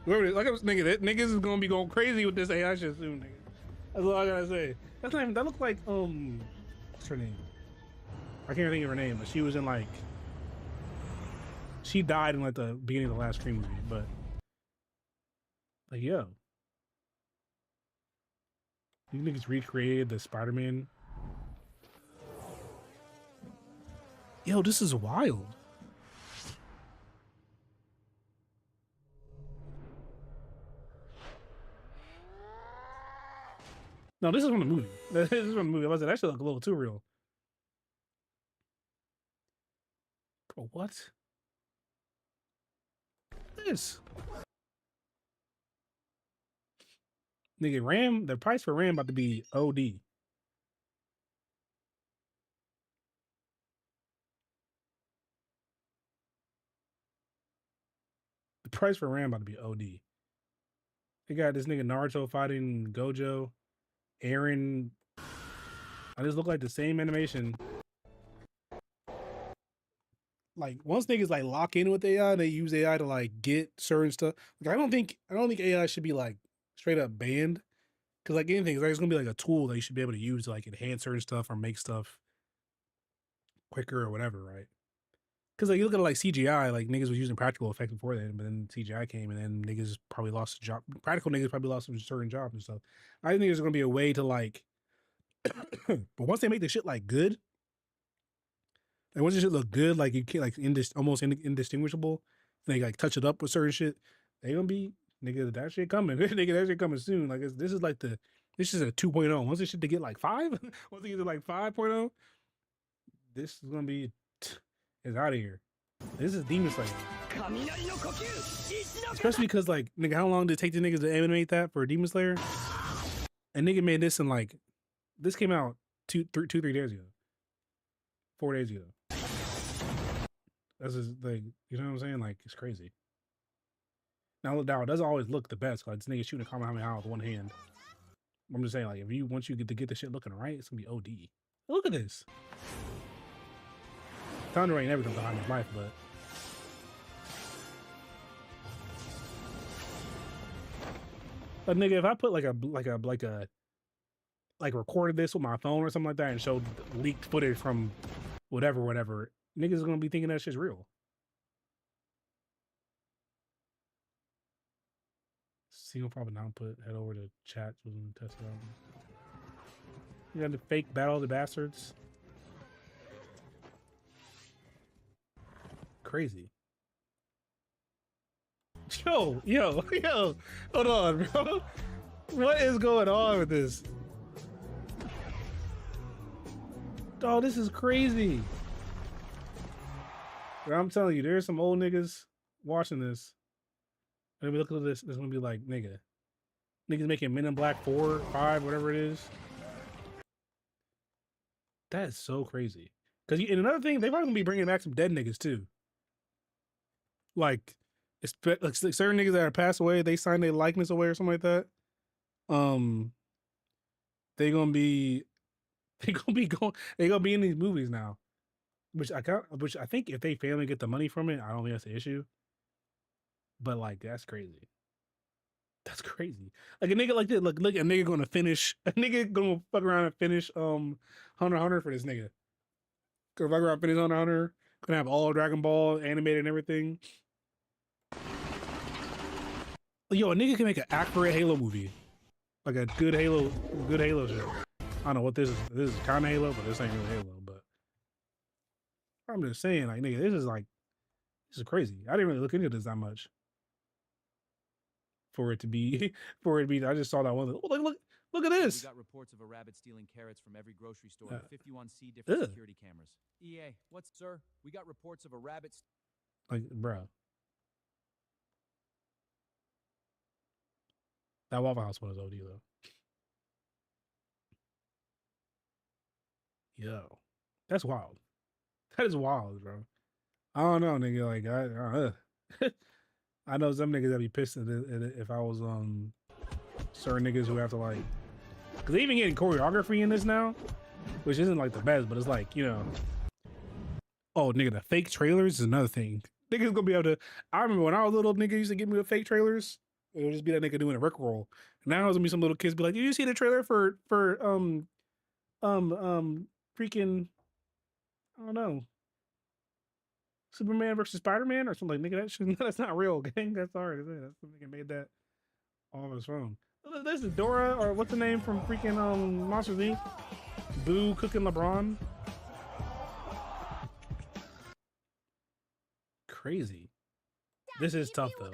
Whoever it is, like I was niggas is gonna be going crazy with this AI shit soon, nigga. That's all I gotta say. That's not even, that looked like what's her name? I can't think of her name, but she was in like, she died in like the beginning of the last Scream movie, but like, yo, these niggas recreated the Spider-Man. Yo, this is wild. No, this is from the movie. This is from the movie. I was like, that should look a little too real. Bro, what? This nigga, RAM, the price for RAM about to be OD. The price for RAM about to be OD. They got this nigga Naruto fighting Gojo. Aaron, I just look like the same animation. Like once niggas like lock in with AI, they use AI to like get certain stuff. Like I don't think AI should be like straight up banned, because like anything, it's gonna be like a tool that you should be able to use to like enhance certain stuff or make stuff quicker or whatever, right? Because like you look at like CGI, like niggas was using practical effects before then, but then CGI came and then niggas probably lost a job. Practical niggas probably lost some certain jobs and stuff. I think there's gonna be a way to like, but once they make the shit like good, like once the shit look good, like you can't like almost indistinguishable, they like touch it up with certain shit. They gonna be nigga that shit coming, nigga that shit coming soon. Like this is like this is a 2.0. Once this shit to get like 5, once they get to like 5.0, this is gonna be. Is out of here. This is Demon Slayer. Especially because, like, nigga, how long did it take the niggas to animate that for Demon Slayer? And nigga made this in, like, this came out 3 days ago. 4 days ago. That's just, like, you know what I'm saying? Like, it's crazy. Now, it doesn't always look the best. Like, this nigga shooting a Kamehameha with one hand. I'm just saying, like, once you get the shit looking right, it's gonna be OD. Look at this. Thunder ain't never come behind his life, but nigga, if I put like recorded this with my phone or something like that and showed leaked footage from whatever, niggas are gonna be thinking that shit's real. Single problem output. Head over to chat and test it out. You got the fake Battle of the Bastards. Crazy. Yo, hold on, bro. What is going on with this? Oh, this is crazy. Bro, I'm telling you, there's some old niggas watching this. And we look at this, it's gonna be like, niggas making Men in Black 4, 5, whatever it is. That is so crazy. And another thing, they probably gonna be bringing back some dead niggas too. Like certain niggas that are passed away, they signed their likeness away or something like that. They gonna be in these movies now. Which I think if they family get the money from it, I don't think that's the issue. But like that's crazy. That's crazy. Like a nigga like this, look, a nigga gonna fuck around and finish Hunter x Hunter for this nigga. Gonna fuck around and finish Hunter x Hunter, gonna have all Dragon Ball animated and everything. Yo, a nigga can make an accurate Halo movie. Like a good Halo shit. I don't know what this is. This is kinda Halo, but this ain't really Halo, but I'm just saying, like, nigga, this is crazy. I didn't really look into this that much. For it to be, I just saw that one. Oh, look at this. We got reports of a rabbit stealing carrots from every grocery store and 51C different security cameras. EA, sir? We got reports of a rabbit. Like, bro. That Waffle House one is OD though. Yo, that's wild. That is wild, bro. I don't know, nigga. Like, I know some niggas that be pissed at it if I was certain niggas who have to like, cause they even getting choreography in this now, which isn't like the best, but it's like, you know, oh nigga, the fake trailers is another thing. Niggas gonna be able to. I remember when I was little, nigga used to give me the fake trailers. It would just be that nigga doing a rickroll. Now it's gonna be some little kids be like, did you see the trailer for freaking, I don't know, Superman versus Spider-Man or something? Like, nigga, that's not real, gang. That's hard to say. That's the nigga made that off his phone. This is Dora, or what's the name from freaking Monsters Inc? Boo cooking LeBron. Crazy. This is tough though.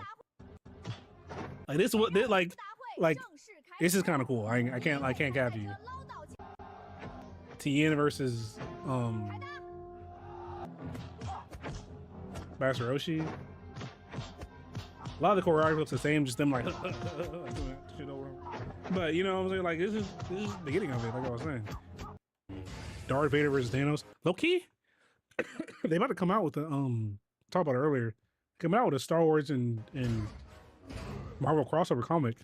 Like this is what like this is kind of cool. I can't cap you. Tien versus Master Roshi. A lot of the choreography looks the same, just them like shit over. But you know what I'm saying? Like this is the beginning of it, like I was saying. Darth Vader versus Thanos. Low key, they about to come out with the talked about it earlier. Come out with a Star Wars and Marvel crossover comic.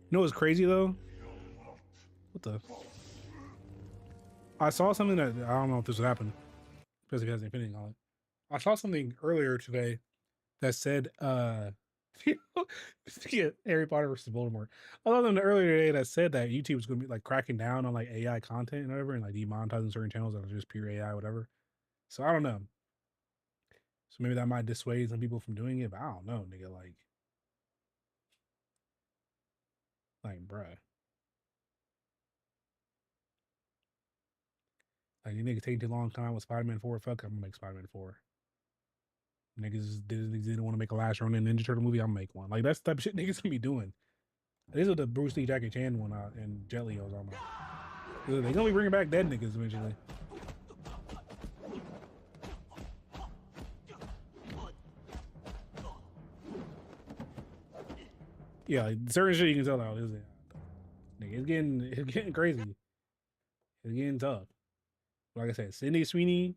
You know what's crazy though? What the? I saw something that I don't know if this would happen because it has any opinion on it. I saw something earlier today that said Harry Potter versus Voldemort. I saw something earlier today that said that YouTube was going to be like cracking down on like AI content and whatever, and like demonetizing certain channels that are just pure AI, whatever. So I don't know. So maybe that might dissuade some people from doing it, but I don't know, nigga. Like, bruh. Like, you niggas taking too long time with Spider-Man 4. Fuck, I'm gonna make Spider-Man 4. Niggas didn't want to make a last Ronin Ninja Turtle movie. I'm gonna make one. Like, that's the type of shit niggas gonna be doing. This is the Bruce Lee Jackie Chan one and Jet Li I was talking about. They're gonna be bringing back dead niggas eventually. Yeah, like certain shit you can tell out, isn't it? Nigga, it's getting crazy. It's getting tough. Like I said, Sydney Sweeney,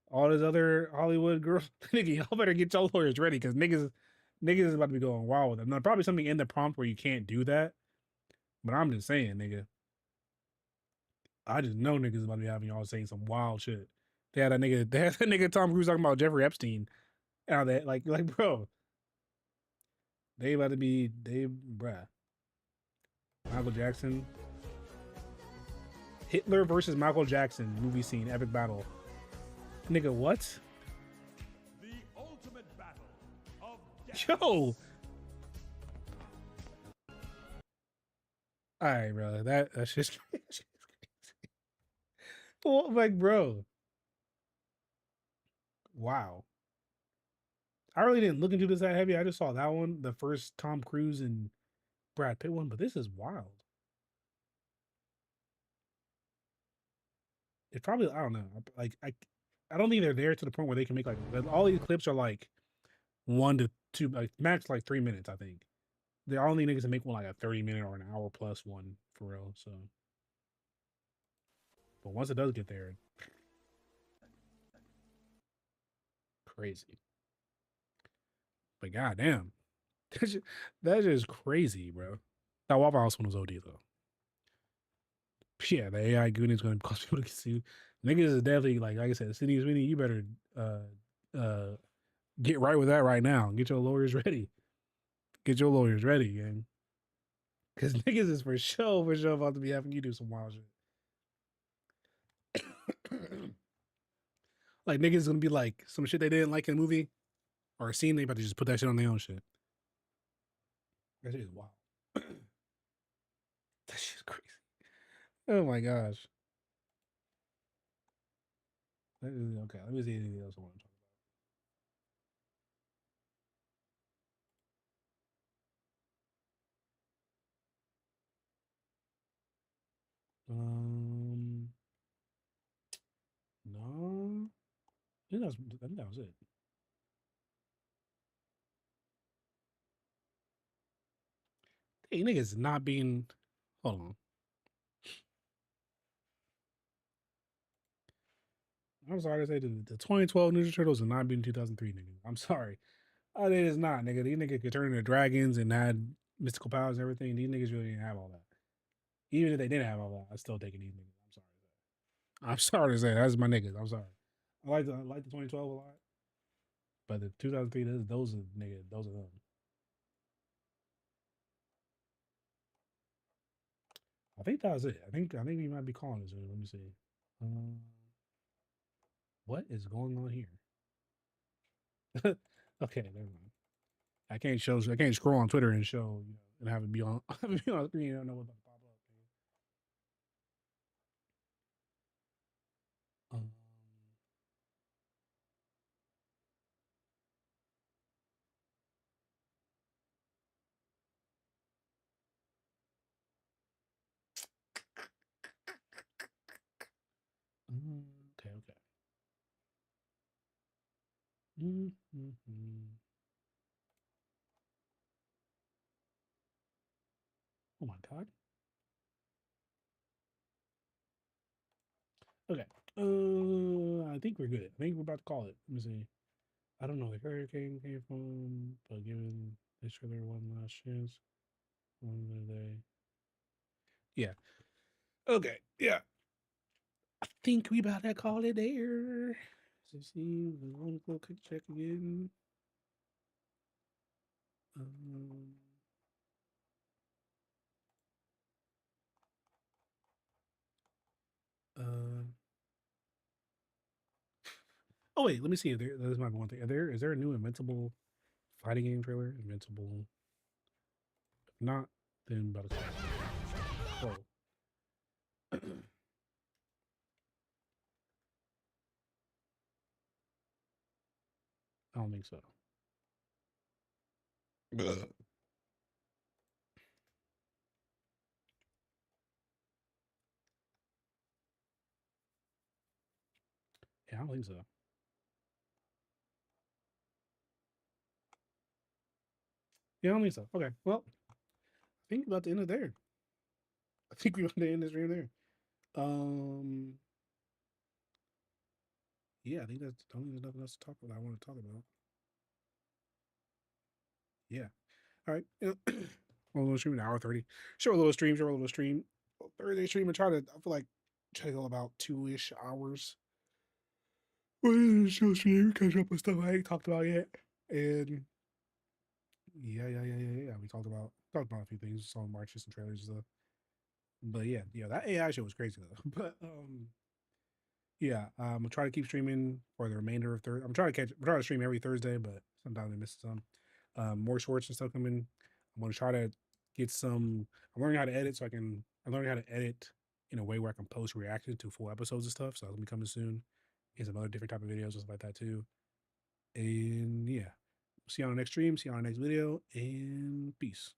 all those other Hollywood girls, nigga, y'all better get y'all lawyers ready because niggas is about to be going wild with them. Now, probably something in the prompt where you can't do that. But I'm just saying, nigga. I just know niggas is about to be having y'all saying some wild shit. They had that nigga Tom Cruise talking about Jeffrey Epstein. Now that like bro. They about to be bruh. Michael Jackson. Hitler versus Michael Jackson movie scene, epic battle. Nigga, what? The ultimate battle of Yo! Alright, bro. That's just crazy. Well, like, bro. Wow. I really didn't look into this that heavy. I just saw that one, the first Tom Cruise and Brad Pitt one, but this is wild. It probably, I don't know. Like I don't think they're there to the point where they can make like all these clips are like 1 to 2, like max like 3 minutes. I think they're only niggas to make one like a 30-minute or an hour plus one for real. So, but once it does get there, crazy. But goddamn, that's just crazy, bro. That Waffle House one was OD though. Yeah, the AI goon is going to cause people to get sued. Niggas is definitely like I said, Sydney Sweeney, you better get right with that right now. Get your lawyers ready. Get your lawyers ready, gang. Because niggas is for sure about to be having you do some wild shit. Like niggas is gonna be like some shit they didn't like in a movie or a scene, they about to just put that shit on their own shit. That shit is wild. That shit's crazy. Oh my gosh. That is, okay, let me see anything else I want to talk about. No. I think that was it. Hey, niggas not being. Hold on. I'm sorry to say the 2012 Ninja Turtles are not being 2003 niggas. I'm sorry. It is not, nigga. These niggas could turn into dragons and had mystical powers and everything. These niggas really didn't have all that. Even if they didn't have all that, I still taking these niggas. I'm sorry to say. That's my niggas. I'm sorry. I like the 2012 a lot. But the 2003, those are niggas. Those are them. I think that was it. I think we might be calling this. Let me see. What is going on here? Okay, never mind. I can't scroll on Twitter and show, and have it be on the screen. You don't know what's about to pop up. Okay. Oh my god. Okay. I think we're good. I think we're about to call it. Let me see. I don't know where the hurricane came from, but given this trailer one last chance, one day. Yeah. Okay. Yeah. I think we about to call it there. Let's see. We want to go quick check again. Oh wait, let me see. There's my one thing. Is there a new Invincible fighting game trailer? Invincible. If not, then about to say. Whoa. I don't think so. Yeah, I don't think so. Yeah, I don't think so. Okay, well, I think we're about to end it there. I think we're about to end this stream there. Yeah, I think that's. I don't think there's nothing else to talk about. I want to talk about. Yeah. All right. A little stream, an hour 30. Show a little stream. Thursday stream and try to go about 2-ish hours. Show stream, catch up with stuff I ain't talked about yet. And yeah. We talked about a few things, saw marches and trailers and stuff. But yeah, that AI show was crazy though. But yeah, I'm gonna try to keep streaming for the remainder of Thursday. I'm trying to stream every Thursday, but sometimes I miss some. More shorts and stuff coming. I'm gonna try to get some. I'm learning how to edit, I'm learning how to edit in a way where I can post reactions to full episodes and stuff. So that'll be coming soon. Get some other different type of videos and stuff like that too. And yeah, See you on the next stream. See you on the next video. And peace.